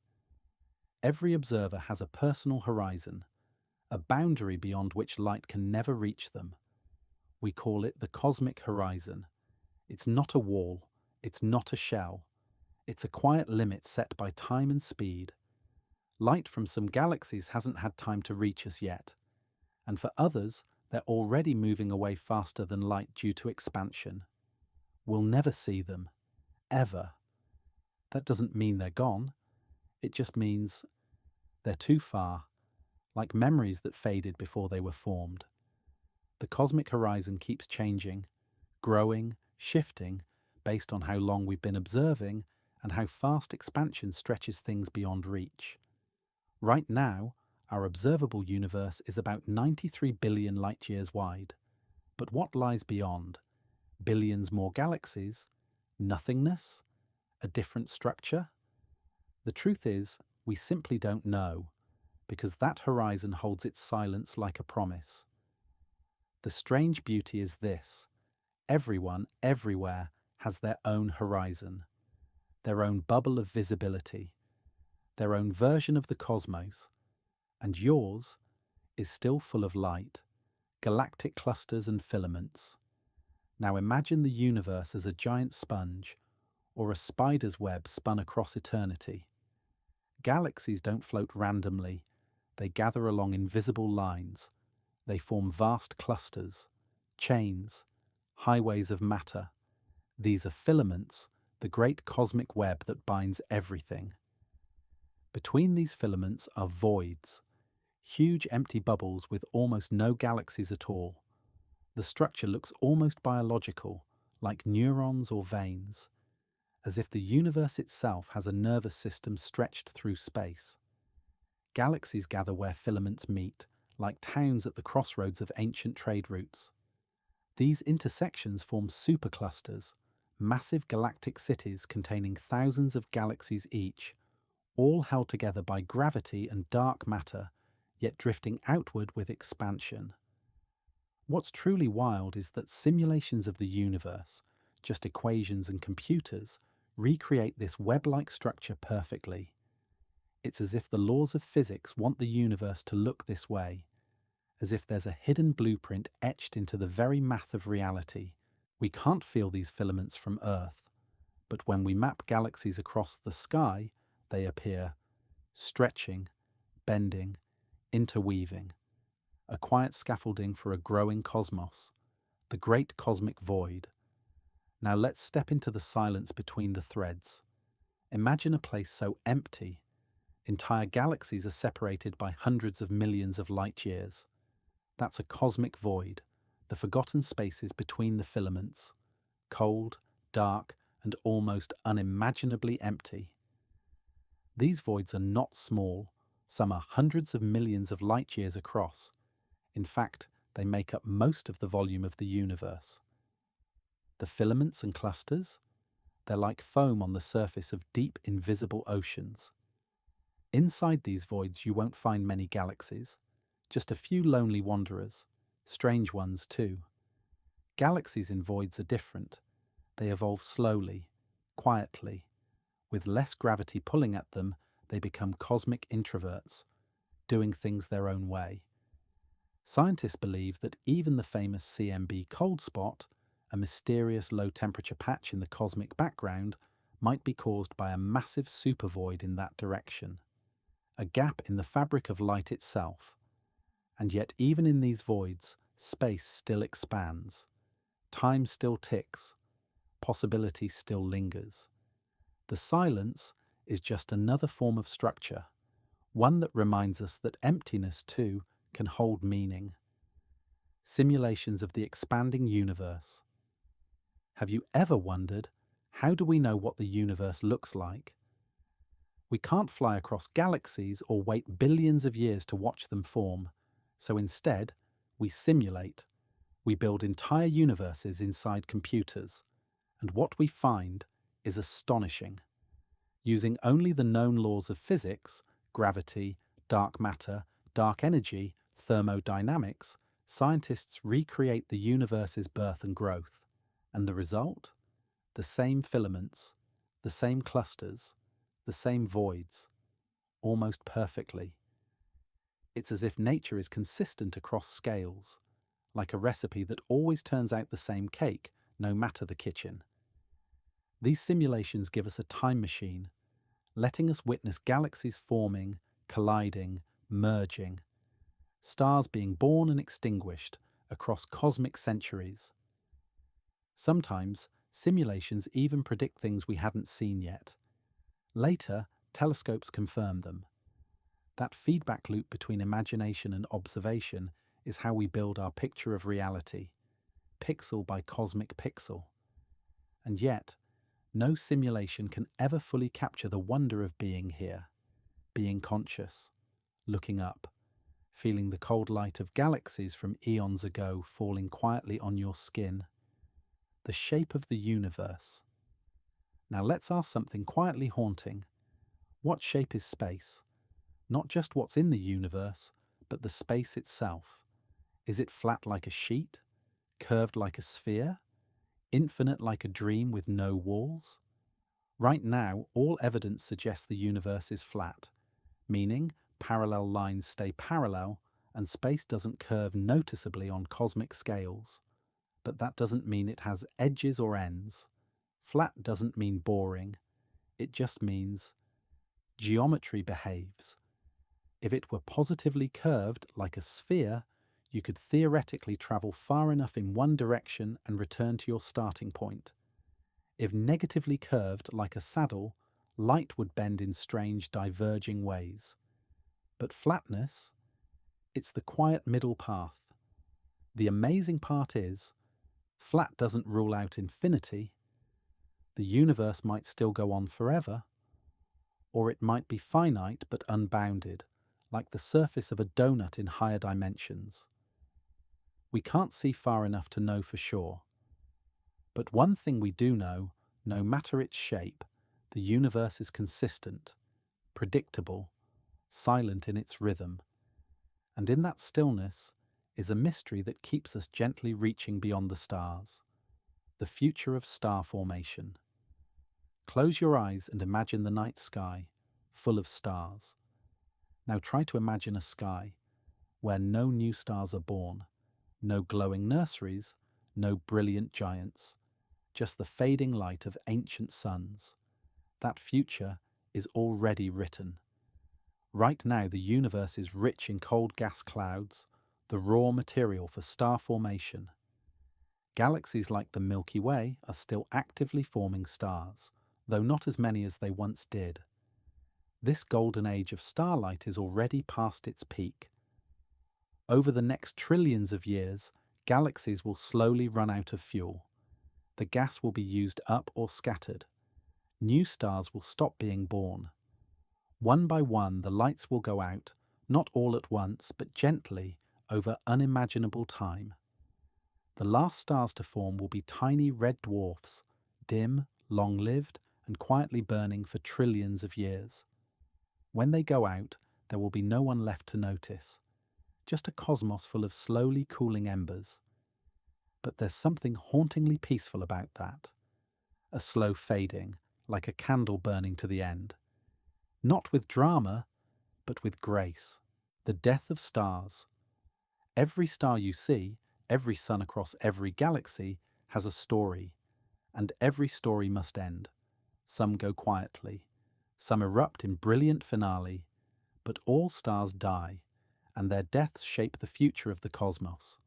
Every observer has a personal horizon, a boundary beyond which light can never reach them. We call it the cosmic horizon. It's not a wall, it's not a shell. It's a quiet limit set by time and speed. Light from some galaxies hasn't had time to reach us yet, and for others, they're already moving away faster than light due to expansion. We'll never see them, ever. That doesn't mean they're gone. It just means they're too far, like memories that faded before they were formed. The cosmic horizon keeps changing, growing, shifting, based on how long we've been observing and how fast expansion stretches things beyond reach. Right now, our observable universe is about 93 billion light-years wide. But what lies beyond? Billions more galaxies? Nothingness? A different structure? The truth is, we simply don't know, because that horizon holds its silence like a promise. The strange beauty is this: everyone, everywhere, has their own horizon, their own bubble of visibility, their own version of the cosmos, and yours is still full of light, galactic clusters and filaments. Now imagine the universe as a giant sponge, or a spider's web spun across eternity. Galaxies don't float randomly, they gather along invisible lines. They form vast clusters, chains, highways of matter. These are filaments, the great cosmic web that binds everything. Between these filaments are voids, huge empty bubbles with almost no galaxies at all. The structure looks almost biological, like neurons or veins, as if the universe itself has a nervous system stretched through space. Galaxies gather where filaments meet, like towns at the crossroads of ancient trade routes. These intersections form superclusters, massive galactic cities containing thousands of galaxies each, all held together by gravity and dark matter, yet drifting outward with expansion. What's truly wild is that simulations of the universe, just equations and computers, recreate this web-like structure perfectly. It's as if the laws of physics want the universe to look this way, as if there's a hidden blueprint etched into the very math of reality. We can't feel these filaments from Earth, but when we map galaxies across the sky, they appear, stretching, bending, interweaving, a quiet scaffolding for a growing cosmos, the great cosmic void. Now let's step into the silence between the threads. Imagine a place so empty. Entire galaxies are separated by hundreds of millions of light-years. That's a cosmic void, the forgotten spaces between the filaments, cold, dark, and almost unimaginably empty. These voids are not small. Some are hundreds of millions of light-years across. In fact, they make up most of the volume of the universe. The filaments and clusters? They're like foam on the surface of deep, invisible oceans. Inside these voids you won't find many galaxies, just a few lonely wanderers, strange ones too. Galaxies in voids are different. They evolve slowly, quietly. With less gravity pulling at them, they become cosmic introverts, doing things their own way. Scientists believe that even the famous CMB cold spot, a mysterious low-temperature patch in the cosmic background, might be caused by a massive supervoid in that direction, a gap in the fabric of light itself. And yet even in these voids, space still expands. Time still ticks. Possibility still lingers. The silence is just another form of structure, one that reminds us that emptiness, too, can hold meaning. Simulations of the expanding universe. Have you ever wondered, how do we know what the universe looks like? We can't fly across galaxies or wait billions of years to watch them form, so instead, we simulate. We build entire universes inside computers, and what we find is astonishing. Using only the known laws of physics, gravity, dark matter, dark energy, thermodynamics, scientists recreate the universe's birth and growth. And the result? The same filaments, the same clusters, the same voids, almost perfectly. It's as if nature is consistent across scales, like a recipe that always turns out the same cake, no matter the kitchen. These simulations give us a time machine, letting us witness galaxies forming, colliding, merging, stars being born and extinguished across cosmic centuries. Sometimes, simulations even predict things we hadn't seen yet. Later, telescopes confirm them. That feedback loop between imagination and observation is how we build our picture of reality, pixel by cosmic pixel. And yet, no simulation can ever fully capture the wonder of being here, being conscious, looking up, feeling the cold light of galaxies from eons ago falling quietly on your skin. The shape of the universe. Now let's ask something quietly haunting. What shape is space? Not just what's in the universe, but the space itself. Is it flat like a sheet? Curved like a sphere? Infinite like a dream with no walls? Right now, all evidence suggests the universe is flat, meaning parallel lines stay parallel and space doesn't curve noticeably on cosmic scales. But that doesn't mean it has edges or ends. Flat doesn't mean boring. It just means geometry behaves. If it were positively curved like a sphere, you could theoretically travel far enough in one direction and return to your starting point. If negatively curved like a saddle, light would bend in strange diverging ways. But flatness, it's the quiet middle path. The amazing part is, flat doesn't rule out infinity. The universe might still go on forever, or it might be finite but unbounded, like the surface of a donut in higher dimensions. We can't see far enough to know for sure. But one thing we do know, no matter its shape, the universe is consistent, predictable, silent in its rhythm. And in that stillness is a mystery that keeps us gently reaching beyond the stars, the future of star formation. Close your eyes and imagine the night sky, full of stars. Now try to imagine a sky where no new stars are born, no glowing nurseries, no brilliant giants, just the fading light of ancient suns. That future is already written. Right now the universe is rich in cold gas clouds, the raw material for star formation. Galaxies like the Milky Way are still actively forming stars, though not as many as they once did. This golden age of starlight is already past its peak. Over the next trillions of years, galaxies will slowly run out of fuel. The gas will be used up or scattered. New stars will stop being born. One by one, the lights will go out, not all at once, but gently, over unimaginable time. The last stars to form will be tiny red dwarfs, dim, long-lived, and quietly burning for trillions of years. When they go out, there will be no one left to notice, just a cosmos full of slowly cooling embers. But there's something hauntingly peaceful about that. a slow fading, like a candle burning to the end. Not with drama, but with grace. The death of stars. Every star you see, every sun across every galaxy, has a story, and every story must end. Some go quietly, some erupt in brilliant finale, but all stars die, and their deaths shape the future of the cosmos.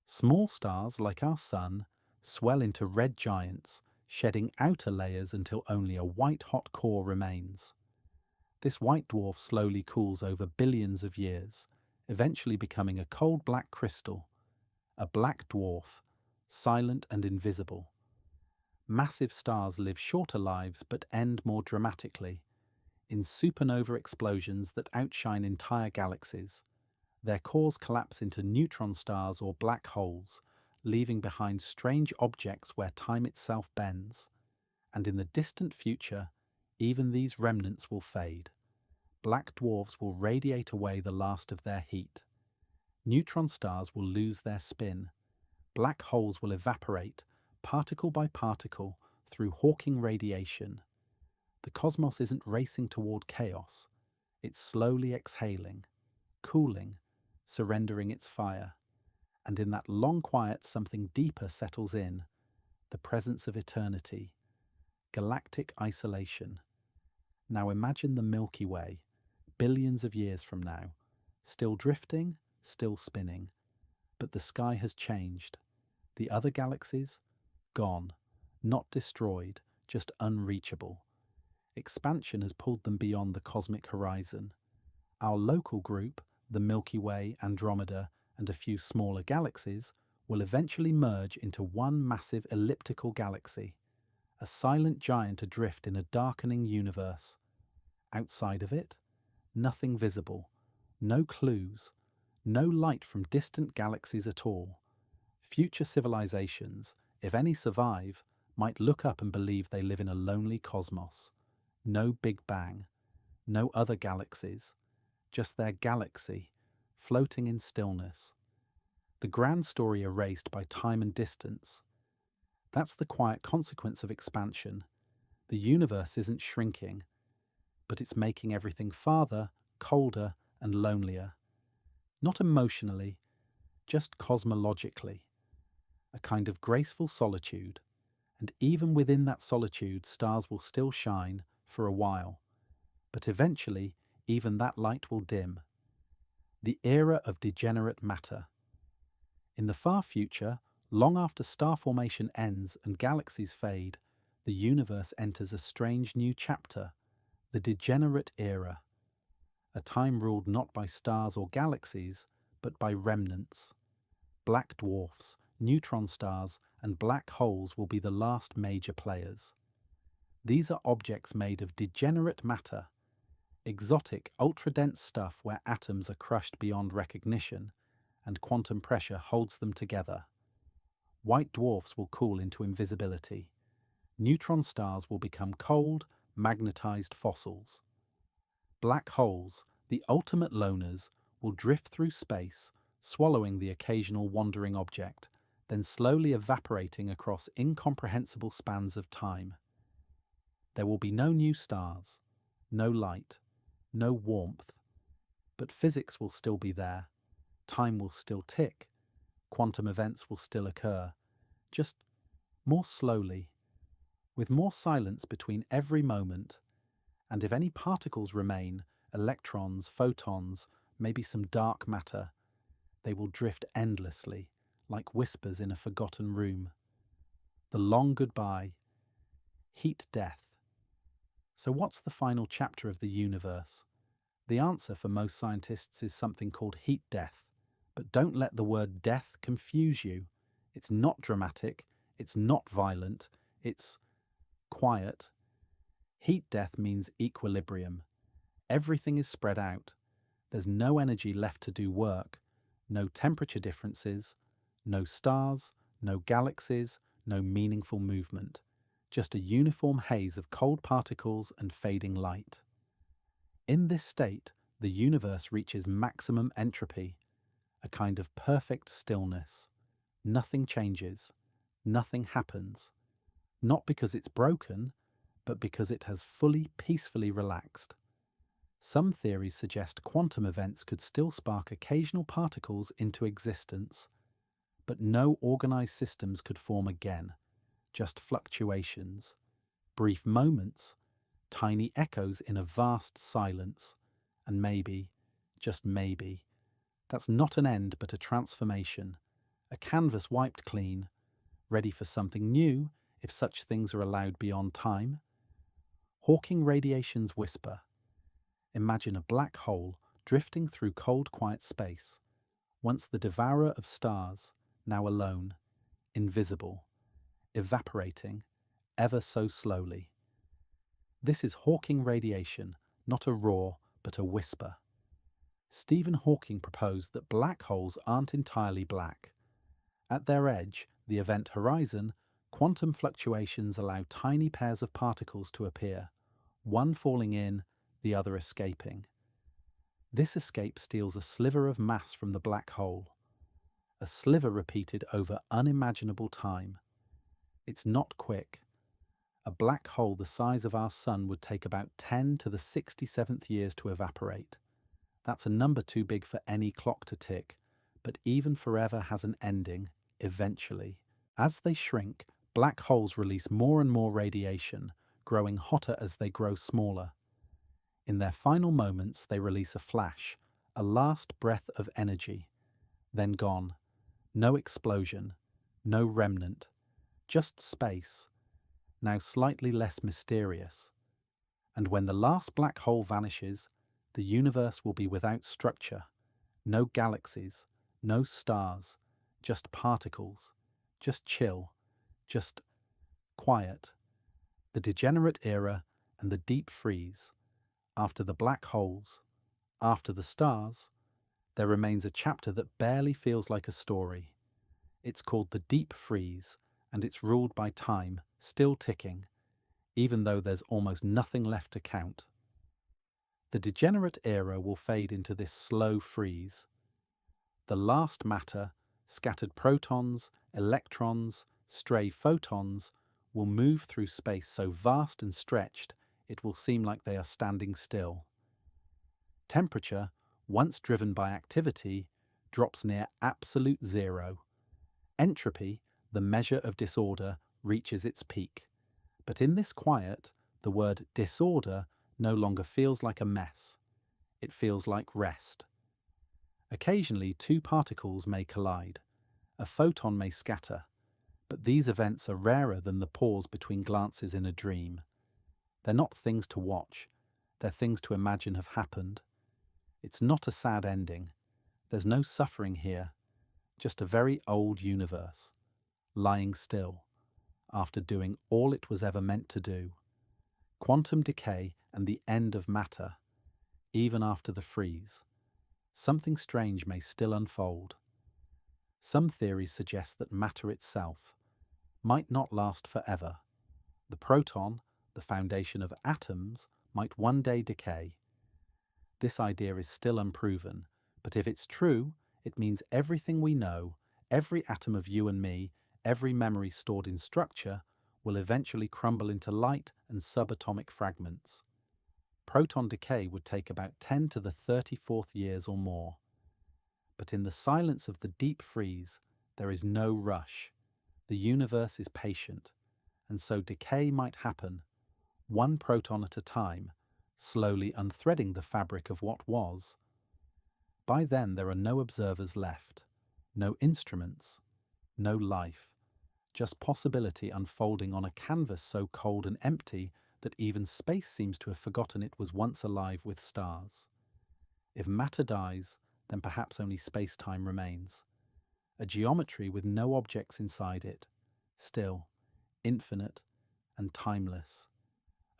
Small stars, like our Sun, swell into red giants, shedding outer layers until only a white-hot core remains. This white dwarf slowly cools over billions of years, eventually becoming a cold black crystal, a black dwarf, silent and invisible. Massive stars live shorter lives but end more dramatically, in supernova explosions that outshine entire galaxies. Their cores collapse into neutron stars or black holes, leaving behind strange objects where time itself bends. And in the distant future, even these remnants will fade. Black dwarfs will radiate away the last of their heat. Neutron stars will lose their spin. Black holes will evaporate, particle by particle, through Hawking radiation. The cosmos isn't racing toward chaos. It's slowly exhaling, cooling, surrendering its fire. And in that long quiet, something deeper settles in, the presence of eternity, galactic isolation. Now imagine the Milky Way, billions of years from now, still drifting, still spinning. But the sky has changed. The other galaxies? Gone. Not destroyed, just unreachable. Expansion has pulled them beyond the cosmic horizon. Our local group, the Milky Way, Andromeda, and a few smaller galaxies, will eventually merge into one massive elliptical galaxy, a silent giant adrift in a darkening universe. Outside of it, nothing visible, no clues, no light from distant galaxies at all. Future civilizations, if any survive, might look up and believe they live in a lonely cosmos. No Big Bang, no other galaxies, just their galaxy, floating in stillness. The grand story erased by time and distance. That's the quiet consequence of expansion. The universe isn't shrinking, but it's making everything farther, colder, and lonelier. Not emotionally, just cosmologically. A kind of graceful solitude. And even within that solitude, stars will still shine for a while. But eventually, even that light will dim. The era of degenerate matter. In the far future, long after star formation ends and galaxies fade, the universe enters a strange new chapter, the degenerate era. A time ruled not by stars or galaxies, but by remnants. Black dwarfs, neutron stars, and black holes will be the last major players. These are objects made of degenerate matter, exotic, ultra-dense stuff where atoms are crushed beyond recognition, and quantum pressure holds them together. White dwarfs will cool into invisibility. Neutron stars will become cold, magnetized fossils. Black holes, the ultimate loners, will drift through space, swallowing the occasional wandering object, then slowly evaporating across incomprehensible spans of time. There will be no new stars, no light, no warmth, but physics will still be there, time will still tick, quantum events will still occur, just more slowly, with more silence between every moment, and if any particles remain, electrons, photons, maybe some dark matter, they will drift endlessly, like whispers in a forgotten room. The long goodbye, heat death. So what's the final chapter of the universe? The answer for most scientists is something called heat death. But don't let the word death confuse you. It's not dramatic, it's not violent, it's quiet. Heat death means equilibrium. Everything is spread out. There's no energy left to do work, no temperature differences, no stars, no galaxies, no meaningful movement. Just a uniform haze of cold particles and fading light. In this state, the universe reaches maximum entropy, a kind of perfect stillness. Nothing changes, nothing happens. not because it's broken, but because it has fully, peacefully relaxed. Some theories suggest quantum events could still spark occasional particles into existence, but no organized systems could form again, just fluctuations, brief moments, tiny echoes in a vast silence, and maybe, just maybe, that's not an end but a transformation, a canvas wiped clean, ready for something new if such things are allowed beyond time. Hawking radiation's whisper. Imagine a black hole drifting through cold, quiet space, once the devourer of stars, now alone, invisible, evaporating, ever so slowly. This is Hawking radiation, not a roar, but a whisper. Stephen Hawking proposed that black holes aren't entirely black. At their edge, the event horizon, quantum fluctuations allow tiny pairs of particles to appear, one falling in, the other escaping. This escape steals a sliver of mass from the black hole, a sliver repeated over unimaginable time. It's not quick. A black hole the size of our sun would take about 10 to the 67th years to evaporate. That's a number too big for any clock to tick, but even forever has an ending, eventually. As they shrink, black holes release more and more radiation, growing hotter as they grow smaller. In their final moments, they release a flash, a last breath of energy. Then gone. No explosion, no remnant, just space, now slightly less mysterious. And when the last black hole vanishes, the universe will be without structure, no galaxies, no stars, just particles, just chill, just quiet. The degenerate era and the deep freeze. After the black holes, after the stars, there remains a chapter that barely feels like a story. It's called the deep freeze, and it's ruled by time, still ticking, even though there's almost nothing left to count. The degenerate era will fade into this slow freeze. The last matter, scattered protons, electrons, stray photons, will move through space so vast and stretched it will seem like they are standing still. Temperature, once driven by activity, drops near absolute zero. Entropy, the measure of disorder, reaches its peak. But in this quiet, the word disorder no longer feels like a mess. It feels like rest. Occasionally, two particles may collide. A photon may scatter. But these events are rarer than the pause between glances in a dream. They're not things to watch. They're things to imagine have happened. It's not a sad ending. There's no suffering here. Just a very old universe, lying still, after doing all it was ever meant to do. Quantum decay and the end of matter, even after the freeze. Something strange may still unfold. Some theories suggest that matter itself might not last forever. The proton, the foundation of atoms, might one day decay. This idea is still unproven, but if it's true, it means everything we know, every atom of you and me, every memory stored in structure, will eventually crumble into light and subatomic fragments. Proton decay would take about 10 to the 34th years or more. But in the silence of the deep freeze, there is no rush. The universe is patient, and so decay might happen, one proton at a time, slowly unthreading the fabric of what was. By then there are no observers left, no instruments, no life, just possibility unfolding on a canvas so cold and empty that even space seems to have forgotten it was once alive with stars. If matter dies, then perhaps only space-time remains. A geometry with no objects inside it, still, infinite and timeless.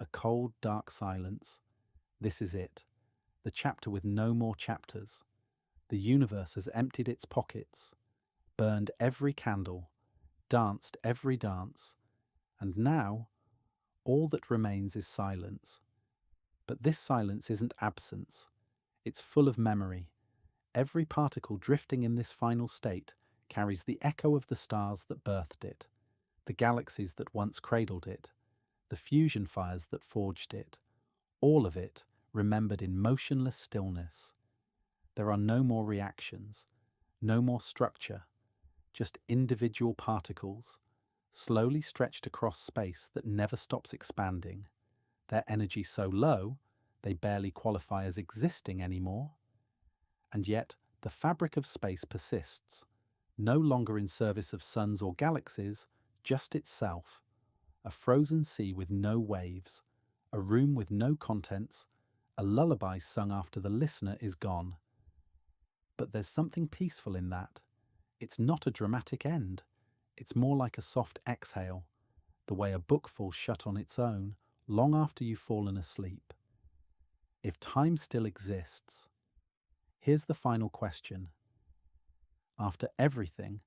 A cold, dark silence. This is it, the chapter with no more chapters. The universe has emptied its pockets, burned every candle, danced every dance, and now all that remains is silence. But this silence isn't absence. It's full of memory. Every particle drifting in this final state carries the echo of the stars that birthed it, the galaxies that once cradled it, the fusion fires that forged it, all of it remembered in motionless stillness. There are no more reactions, no more structure, just individual particles, slowly stretched across space that never stops expanding, their energy so low they barely qualify as existing anymore. And yet the fabric of space persists, no longer in service of suns or galaxies, just itself, a frozen sea with no waves, a room with no contents, a lullaby sung after the listener is gone. But there's something peaceful in that. It's not a dramatic end. It's more like a soft exhale, the way a book falls shut on its own long after you've fallen asleep. If time still exists, here's the final question. After everything,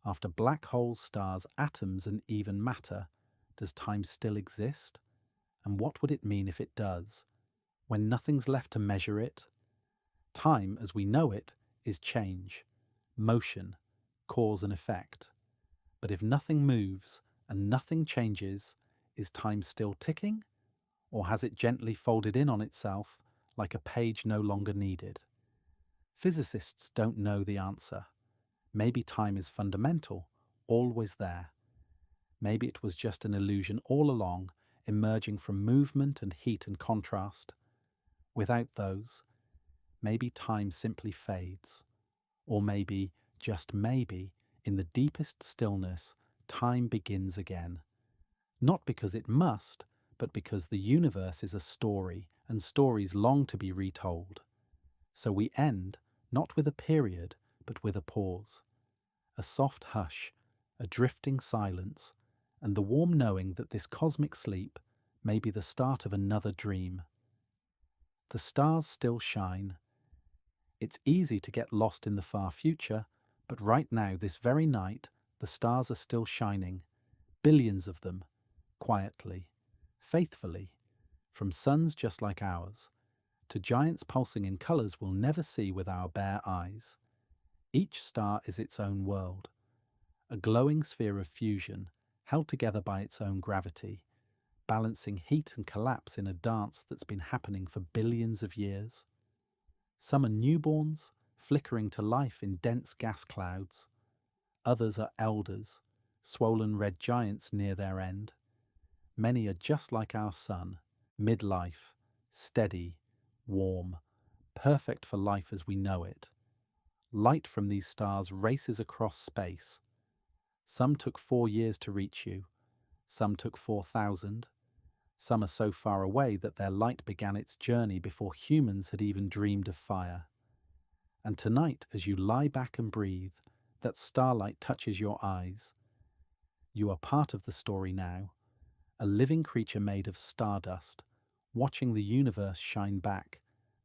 after black holes, stars, atoms, and even matter, does time still exist? And what would it mean if it does? When nothing's left to measure it? Time, as we know it, is change, motion, cause and effect. But if nothing moves and nothing changes, is time still ticking? Or has it gently folded in on itself like a page no longer needed? Physicists don't know the answer. Maybe time is fundamental, always there. Maybe it was just an illusion all along, emerging from movement and heat and contrast. Without those, maybe time simply fades. Or maybe, just maybe, in the deepest stillness, time begins again. Not because it must, but because the universe is a story, and stories long to be retold. So we end, not with a period, but with a pause. A soft hush, a drifting silence, and the warm knowing that this cosmic sleep may be the start of another dream. The stars still shine. It's easy to get lost in the far future, but right now, this very night, the stars are still shining, billions of them, quietly, faithfully, from suns just like ours, to giants pulsing in colours we'll never see with our bare eyes. Each star is its own world, a glowing sphere of fusion, held together by its own gravity, balancing heat and collapse in a dance that's been happening for billions of years. Some are newborns, flickering to life in dense gas clouds. Others are elders, swollen red giants near their end. Many are just like our sun, midlife, steady, warm, perfect for life as we know it. Light from these stars races across space. Some took 4 years to reach you, some took 4,000. Some are so far away that their light began its journey before humans had even dreamed of fire. And tonight, as you lie back and breathe, that starlight touches your eyes. You are part of the story now, a living creature made of stardust, watching the universe shine back,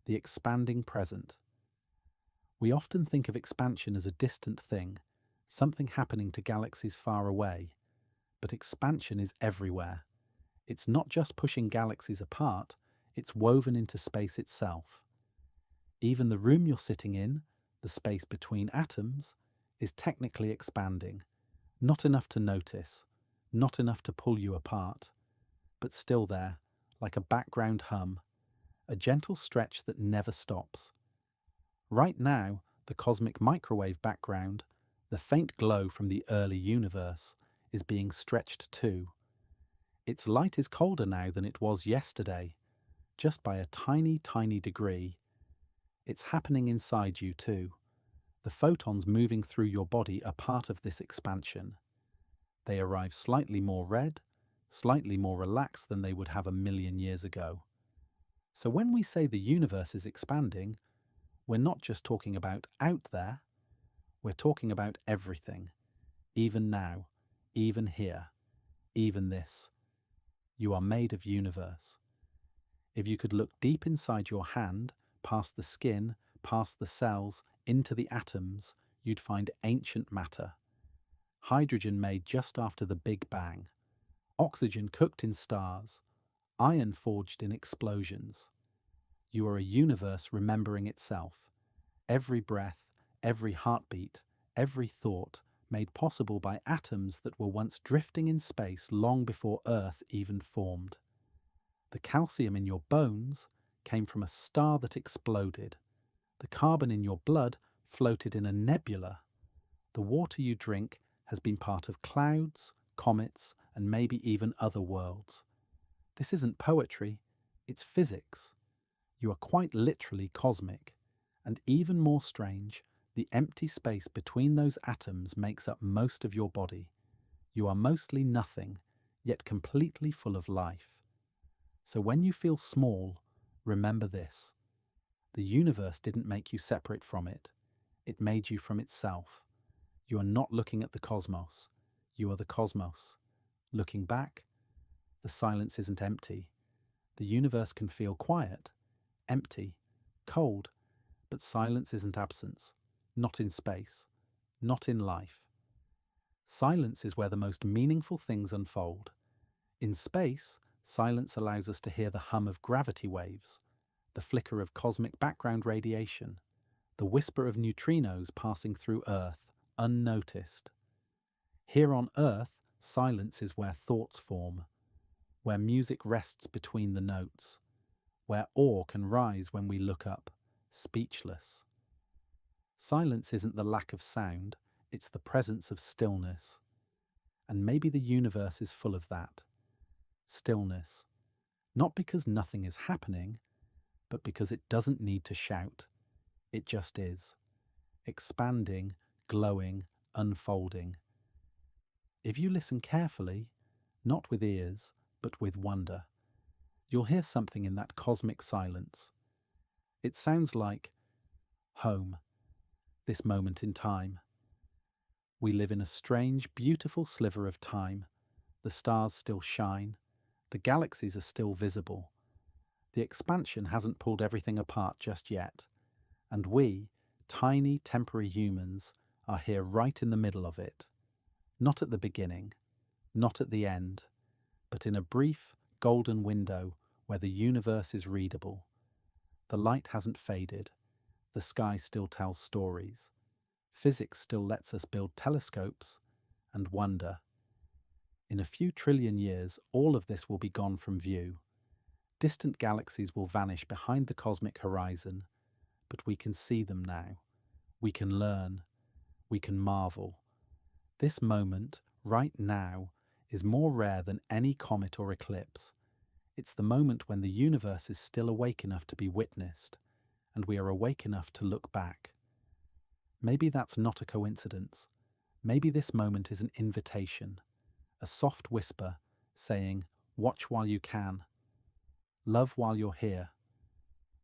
the expanding present. We often think of expansion as a distant thing, something happening to galaxies far away. But expansion is everywhere. It's not just pushing galaxies apart, it's woven into space itself. Even the room you're sitting in, the space between atoms, is technically expanding. Not enough to notice, not enough to pull you apart, but still there, like a background hum, a gentle stretch that never stops. Right now, the cosmic microwave background, the faint glow from the early universe, is being stretched too. Its light is colder now than it was yesterday, just by a tiny, tiny degree. It's happening inside you too. The photons moving through your body are part of this expansion. They arrive slightly more red, slightly more relaxed than they would have a million years ago. So when we say the universe is expanding, we're not just talking about out there, we're talking about everything, even now, even here, even this. You are made of universe. If you could look deep inside your hand, past the skin, past the cells, into the atoms, you'd find ancient matter. Hydrogen made just after the Big Bang. Oxygen cooked in stars. Iron forged in explosions. You are a universe remembering itself. Every breath, every heartbeat, every thought made possible by atoms that were once drifting in space long before Earth even formed. The calcium in your bones came from a star that exploded. The carbon in your blood floated in a nebula. The water you drink has been part of clouds, comets, and maybe even other worlds. This isn't poetry, it's physics. You are quite literally cosmic. And even more strange, the empty space between those atoms makes up most of your body. You are mostly nothing, yet completely full of life. So when you feel small, remember this. The universe didn't make you separate from it. It made you from itself. You are not looking at the cosmos. You are the cosmos. Looking back, the silence isn't empty. The universe can feel quiet, empty, cold, but silence isn't absence. Not in space. Not in life. Silence is where the most meaningful things unfold. In space, silence allows us to hear the hum of gravity waves, the flicker of cosmic background radiation, the whisper of neutrinos passing through Earth, unnoticed. Here on Earth, silence is where thoughts form, where music rests between the notes, where awe can rise when we look up, speechless. Silence isn't the lack of sound, it's the presence of stillness. And maybe the universe is full of that. Stillness. Not because nothing is happening, but because it doesn't need to shout. It just is. Expanding, glowing, unfolding. If you listen carefully, not with ears, but with wonder, you'll hear something in that cosmic silence. It sounds like home, this moment in time. We live in a strange, beautiful sliver of time. The stars still shine. The galaxies are still visible. The expansion hasn't pulled everything apart just yet. And we, tiny, temporary humans, are here right in the middle of it. Not at the beginning, not at the end, but in a brief, golden window where the universe is readable. The light hasn't faded. The sky still tells stories. Physics still lets us build telescopes and wonder. In a few trillion years, all of this will be gone from view. Distant galaxies will vanish behind the cosmic horizon, but we can see them now. We can learn. We can marvel. This moment, right now, is more rare than any comet or eclipse. It's the moment when the universe is still awake enough to be witnessed, and we are awake enough to look back. Maybe that's not a coincidence. Maybe this moment is an invitation, a soft whisper saying, watch while you can, love while you're here,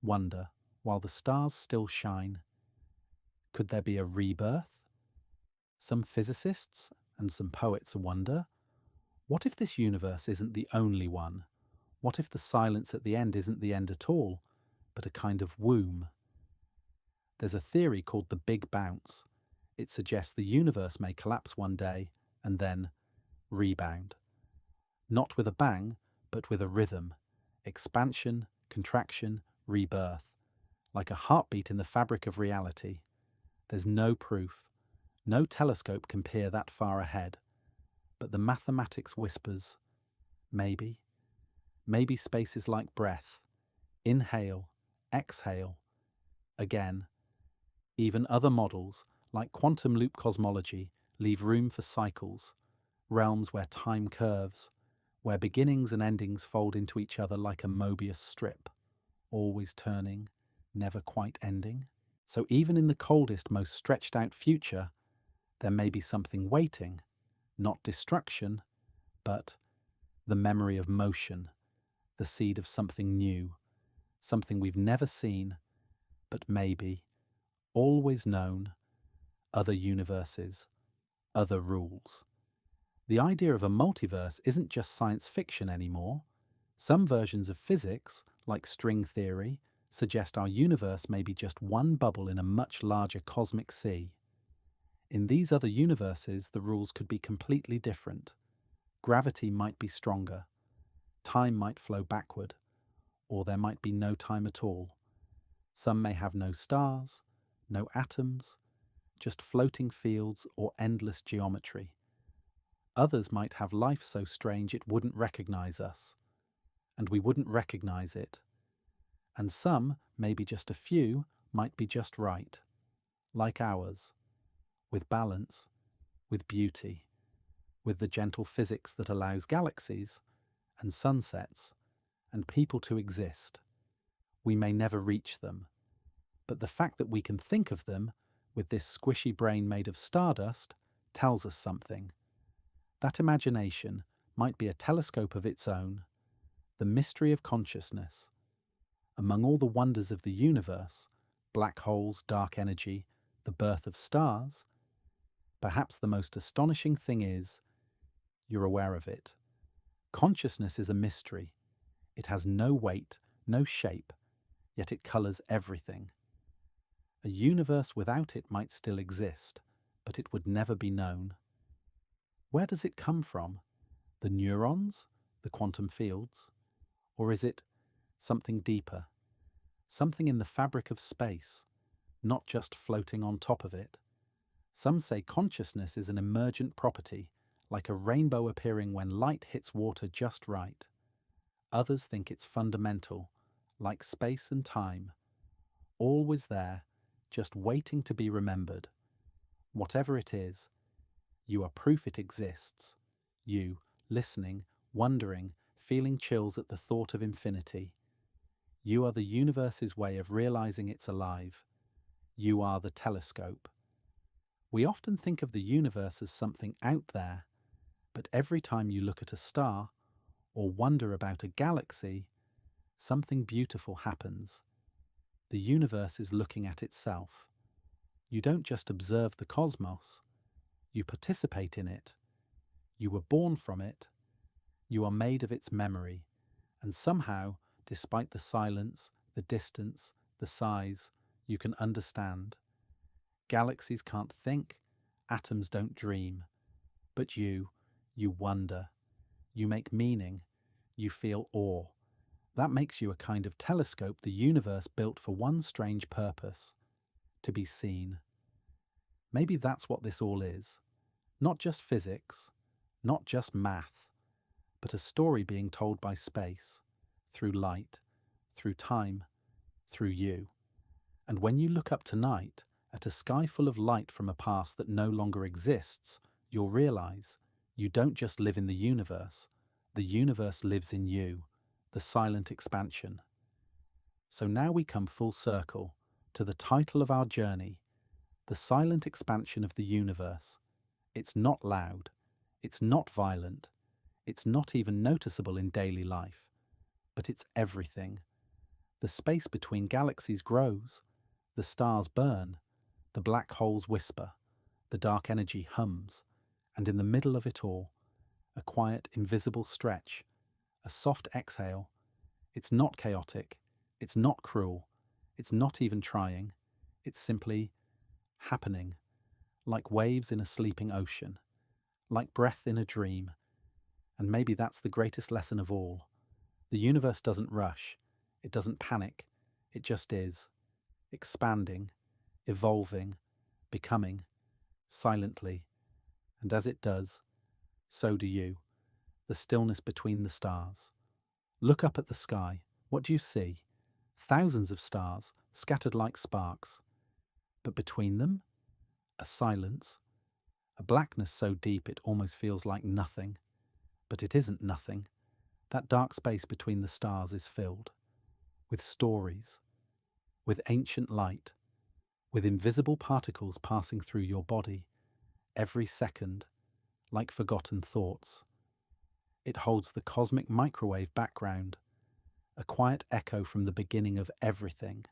wonder while the stars still shine. Could there be a rebirth? Some physicists and some poets wonder, what if this universe isn't the only one? What if the silence at the end isn't the end at all, but a kind of womb? There's a theory called the Big Bounce. It suggests the universe may collapse one day and then rebound. Not with a bang, but with a rhythm. Expansion, contraction, rebirth. Like a heartbeat in the fabric of reality. There's no proof. No telescope can peer that far ahead. But the mathematics whispers, maybe. Maybe space is like breath. Inhale, exhale. Again. Even other models, like quantum loop cosmology, leave room for cycles, realms where time curves, where beginnings and endings fold into each other like a Mobius strip, always turning, never quite ending. So even in the coldest, most stretched out future, there may be something waiting, not destruction, but the memory of motion, the seed of something new, something we've never seen, but maybe, always known, other universes, other rules. The idea of a multiverse isn't just science fiction anymore. Some versions of physics, like string theory, suggest our universe may be just one bubble in a much larger cosmic sea. In these other universes, the rules could be completely different. Gravity might be stronger, time might flow backward, or there might be no time at all. Some may have no stars, no atoms, just floating fields or endless geometry. Others might have life so strange it wouldn't recognize us, and we wouldn't recognize it. And some, maybe just a few, might be just right, like ours, with balance, with beauty, with the gentle physics that allows galaxies and sunsets and people to exist. We may never reach them, but the fact that we can think of them with this squishy brain made of stardust tells us something. That imagination might be a telescope of its own, the mystery of consciousness. Among all the wonders of the universe, black holes, dark energy, the birth of stars, perhaps the most astonishing thing is, you're aware of it. Consciousness is a mystery. It has no weight, no shape, yet it colours everything. A universe without it might still exist, but it would never be known. Where does it come from? The neurons? The quantum fields? Or is it something deeper? Something in the fabric of space, not just floating on top of it. Some say consciousness is an emergent property, like a rainbow appearing when light hits water just right. Others think it's fundamental, like space and time, always there, just waiting to be remembered. Whatever it is, you are proof it exists. You, listening, wondering, feeling chills at the thought of infinity. You are the universe's way of realizing it's alive. You are the telescope. We often think of the universe as something out there, but every time you look at a star or wonder about a galaxy, something beautiful happens. The universe is looking at itself. You don't just observe the cosmos, you participate in it. You were born from it. You are made of its memory, and somehow, despite the silence, the distance, the size, you can understand. Galaxies can't think, atoms don't dream, but you wonder, you make meaning, you feel awe. That makes you a kind of telescope the universe built for one strange purpose, to be seen. Maybe that's what this all is. Not just physics, not just math, but a story being told by space, through light, through time, through you. And when you look up tonight at a sky full of light from a past that no longer exists, you'll realize you don't just live in the universe lives in you, the silent expansion. So now we come full circle to the title of our journey, the silent expansion of the universe. It's not loud, it's not violent, it's not even noticeable in daily life, but it's everything. The space between galaxies grows, the stars burn, the black holes whisper, the dark energy hums, and in the middle of it all, a quiet, invisible stretch, a soft exhale. It's not chaotic, it's not cruel, it's not even trying, it's simply happening, like waves in a sleeping ocean, like breath in a dream. And maybe that's the greatest lesson of all. The universe doesn't rush, it doesn't panic, it just is, expanding, evolving, becoming, silently. And as it does, so do you, the stillness between the stars. Look up at the sky. What do you see? Thousands of stars, scattered like sparks. But between them, a silence, a blackness so deep it almost feels like nothing. But it isn't nothing. That dark space between the stars is filled with stories, with ancient light, with invisible particles passing through your body every second, like forgotten thoughts. It holds the cosmic microwave background, a quiet echo from the beginning of everything.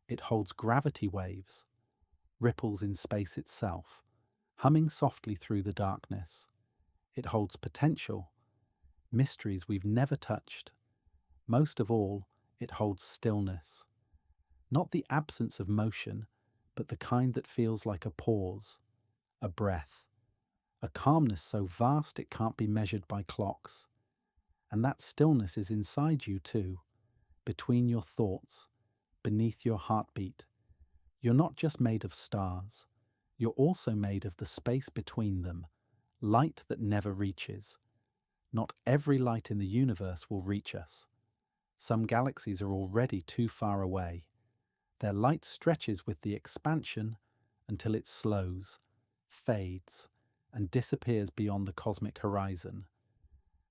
It holds gravity waves, ripples in space itself, humming softly through the darkness. It holds potential, mysteries we've never touched. Most of all, it holds stillness. Not the absence of motion, but the kind that feels like a pause, a breath, a calmness so vast it can't be measured by clocks. And that stillness is inside you too, between your thoughts, beneath your heartbeat. You're not just made of stars. You're also made of the space between them, light that never reaches. Not every light in the universe will reach us. Some galaxies are already too far away. Their light stretches with the expansion until it slows, fades, and disappears beyond the cosmic horizon.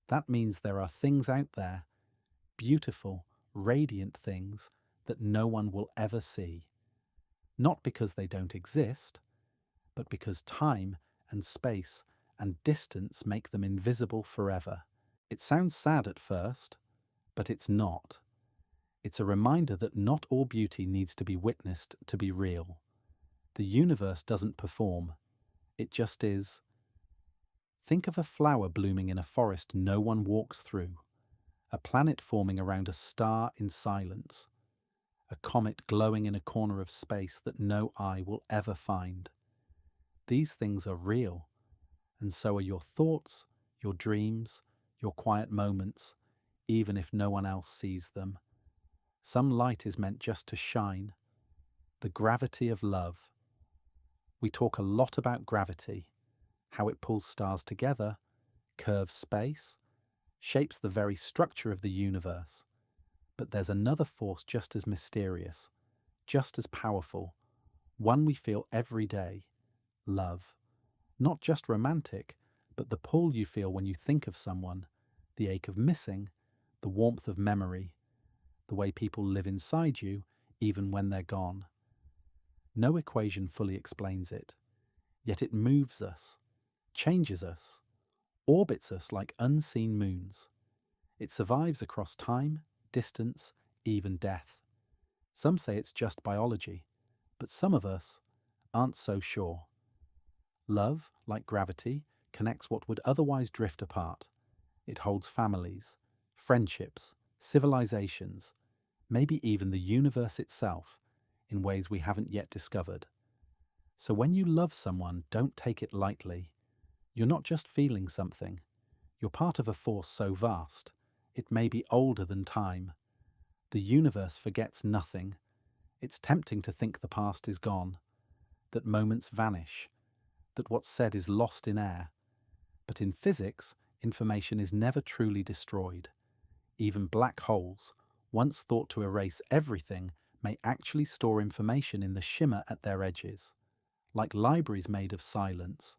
That means there are things out there, beautiful, radiant things that no one will ever see. Not because they don't exist, but because time and space and distance make them invisible forever. It sounds sad at first, but it's not. It's a reminder that not all beauty needs to be witnessed to be real. The universe doesn't perform, it just is. Think of a flower blooming in a forest no one walks through, a planet forming around a star in silence, a comet glowing in a corner of space that no eye will ever find. These things are real, and so are your thoughts, your dreams, your quiet moments, even if no one else sees them. Some light is meant just to shine. The gravity of love. We talk a lot about gravity, how it pulls stars together, curves space, shapes the very structure of the universe. But there's another force just as mysterious, just as powerful, one we feel every day: love. Not just romantic, but the pull you feel when you think of someone, the ache of missing, the warmth of memory, the way people live inside you even when they're gone. No equation fully explains it, yet it moves us, changes us, orbits us like unseen moons. It survives across time, distance, even death. Some say it's just biology, but some of us aren't so sure. Love, like gravity, connects what would otherwise drift apart. It holds families, friendships, civilizations, maybe even the universe itself, in ways we haven't yet discovered. So when you love someone, don't take it lightly. You're not just feeling something. You're part of a force so vast, it may be older than time. The universe forgets nothing. It's tempting to think the past is gone, that moments vanish, that what's said is lost in air. But in physics, information is never truly destroyed. Even black holes, once thought to erase everything, may actually store information in the shimmer at their edges, like libraries made of silence.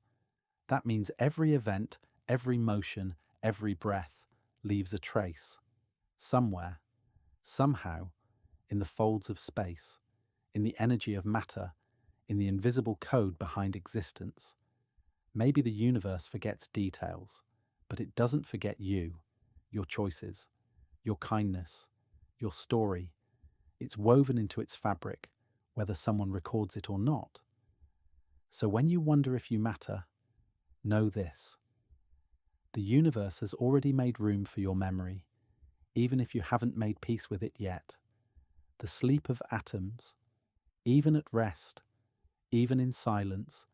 That means every event, every motion, every breath leaves a trace. Somewhere, somehow, in the folds of space, in the energy of matter, in the invisible code behind existence. Maybe the universe forgets details, but it doesn't forget you, your choices, your kindness, your story. It's woven into its fabric, whether someone records it or not. So when you wonder if you matter, know this: the universe has already made room for your memory, even if you haven't made peace with it yet. The sleep of atoms, even at rest, even in silence,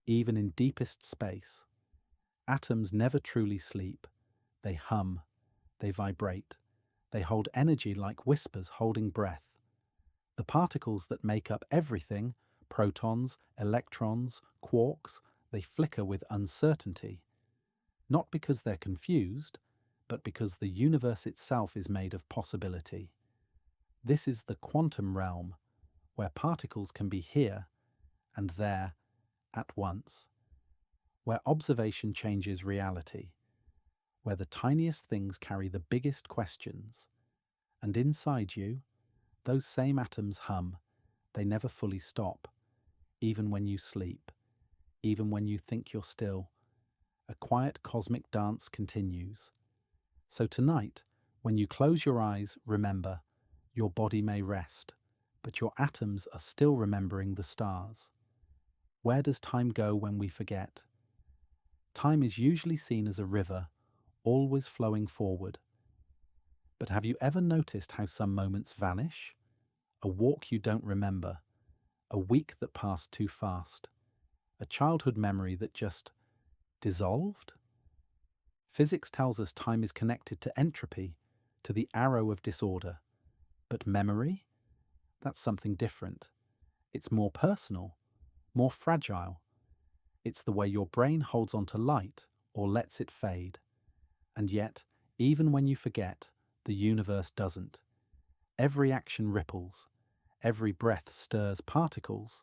even in deepest space. Atoms never truly sleep. They hum, they vibrate, they hold energy like whispers holding breath. The particles that make up everything, protons, electrons, quarks, they flicker with uncertainty. Not because they're confused, but because the universe itself is made of possibility. This is the quantum realm, where particles can be here and there at once, where observation changes reality, where the tiniest things carry the biggest questions. And inside you, those same atoms hum. They never fully stop, even when you sleep, even when you think you're still. A quiet cosmic dance continues. So tonight, when you close your eyes, remember, your body may rest, but your atoms are still remembering the stars. Where does time go when we forget? Time is usually seen as a river, always flowing forward. But have you ever noticed how some moments vanish? A walk you don't remember, a week that passed too fast, a childhood memory that just dissolved? Physics tells us time is connected to entropy, to the arrow of disorder. But memory? That's something different. It's more personal, more fragile. It's the way your brain holds onto light or lets it fade. And yet, even when you forget, the universe doesn't. Every action ripples, every breath stirs particles.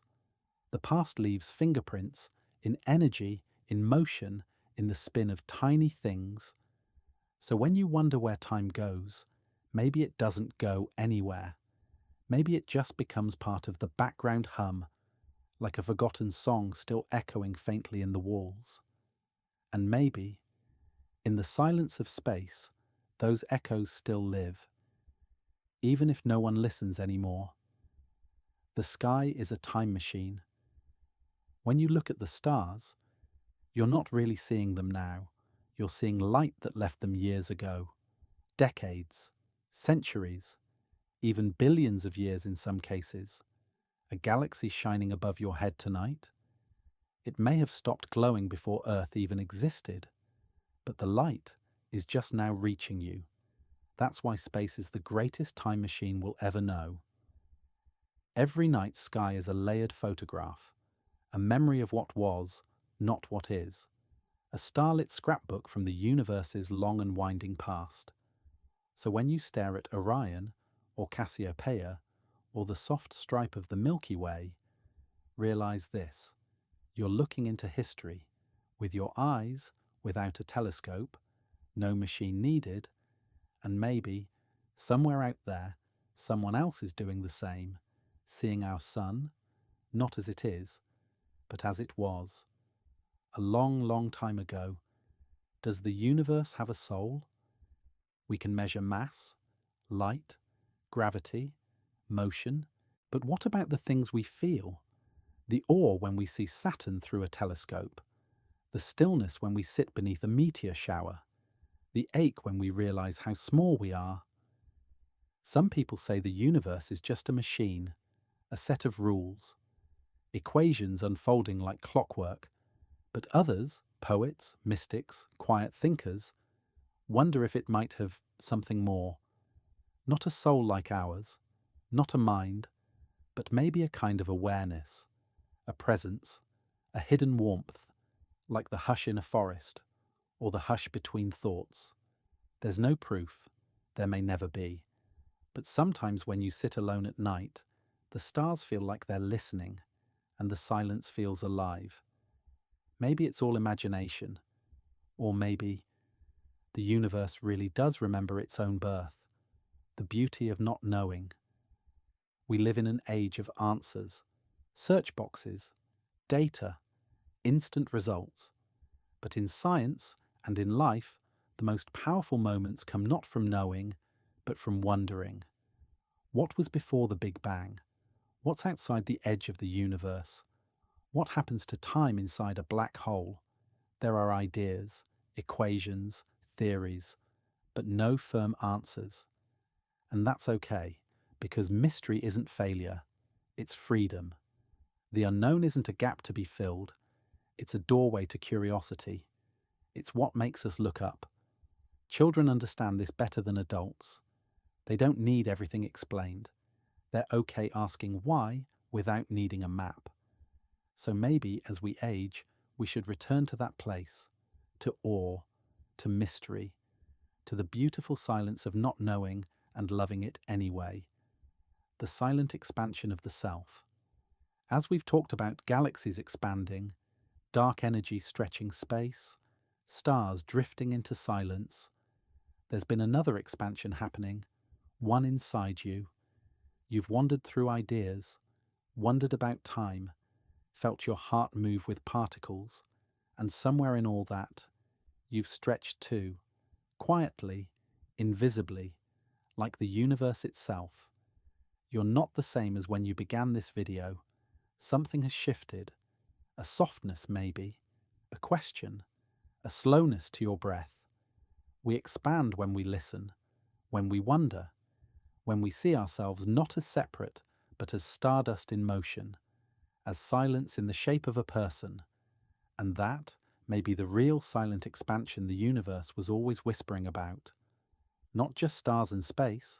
The past leaves fingerprints in energy, in motion, in the spin of tiny things. So when you wonder where time goes, maybe it doesn't go anywhere. Maybe it just becomes part of the background hum, like a forgotten song still echoing faintly in the walls. And maybe, in the silence of space, those echoes still live, even if no one listens anymore. The sky is a time machine. When you look at the stars, you're not really seeing them now. You're seeing light that left them years ago. Decades, centuries, even billions of years in some cases. A galaxy shining above your head tonight? It may have stopped glowing before Earth even existed, but the light is just now reaching you. That's why space is the greatest time machine we'll ever know. Every night sky is a layered photograph, a memory of what was, not what is. A starlit scrapbook from the universe's long and winding past. So when you stare at Orion, or Cassiopeia, or the soft stripe of the Milky Way, realize this: you're looking into history, with your eyes, without a telescope, no machine needed, and maybe, somewhere out there, someone else is doing the same, seeing our sun, not as it is, but as it was. A long, long time ago. Does the universe have a soul? We can measure mass, light, gravity, motion, but what about the things we feel? The awe when we see Saturn through a telescope, the stillness when we sit beneath a meteor shower, the ache when we realize how small we are. Some people say the universe is just a machine, a set of rules, equations unfolding like clockwork, but others, poets, mystics, quiet thinkers, wonder if it might have something more. Not a soul like ours, not a mind, but maybe a kind of awareness, a presence, a hidden warmth, like the hush in a forest, or the hush between thoughts. There's no proof, there may never be, but sometimes when you sit alone at night, the stars feel like they're listening, and the silence feels alive. Maybe it's all imagination, or maybe the universe really does remember its own birth, the beauty of not knowing. We live in an age of answers, search boxes, data, instant results. But in science and in life, the most powerful moments come not from knowing, but from wondering. What was before the Big Bang? What's outside the edge of the universe? What happens to time inside a black hole? There are ideas, equations, theories, but no firm answers. And that's okay, because mystery isn't failure, it's freedom. The unknown isn't a gap to be filled, it's a doorway to curiosity. It's what makes us look up. Children understand this better than adults. They don't need everything explained. They're okay asking why without needing a map. So maybe as we age, we should return to that place, to awe, to mystery, to the beautiful silence of not knowing and loving it anyway. The silent expansion of the self. As we've talked about galaxies expanding, dark energy stretching space, stars drifting into silence, there's been another expansion happening, one inside you. You've wandered through ideas, wondered about time, felt your heart move with particles, and somewhere in all that, you've stretched too, quietly, invisibly, like the universe itself. You're not the same as when you began this video. Something has shifted, a softness maybe, a question, a slowness to your breath. We expand when we listen, when we wonder, when we see ourselves not as separate, but as stardust in motion, as silence in the shape of a person. And that may be the real silent expansion the universe was always whispering about. Not just stars and space,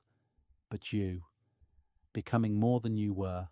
but you, becoming more than you were.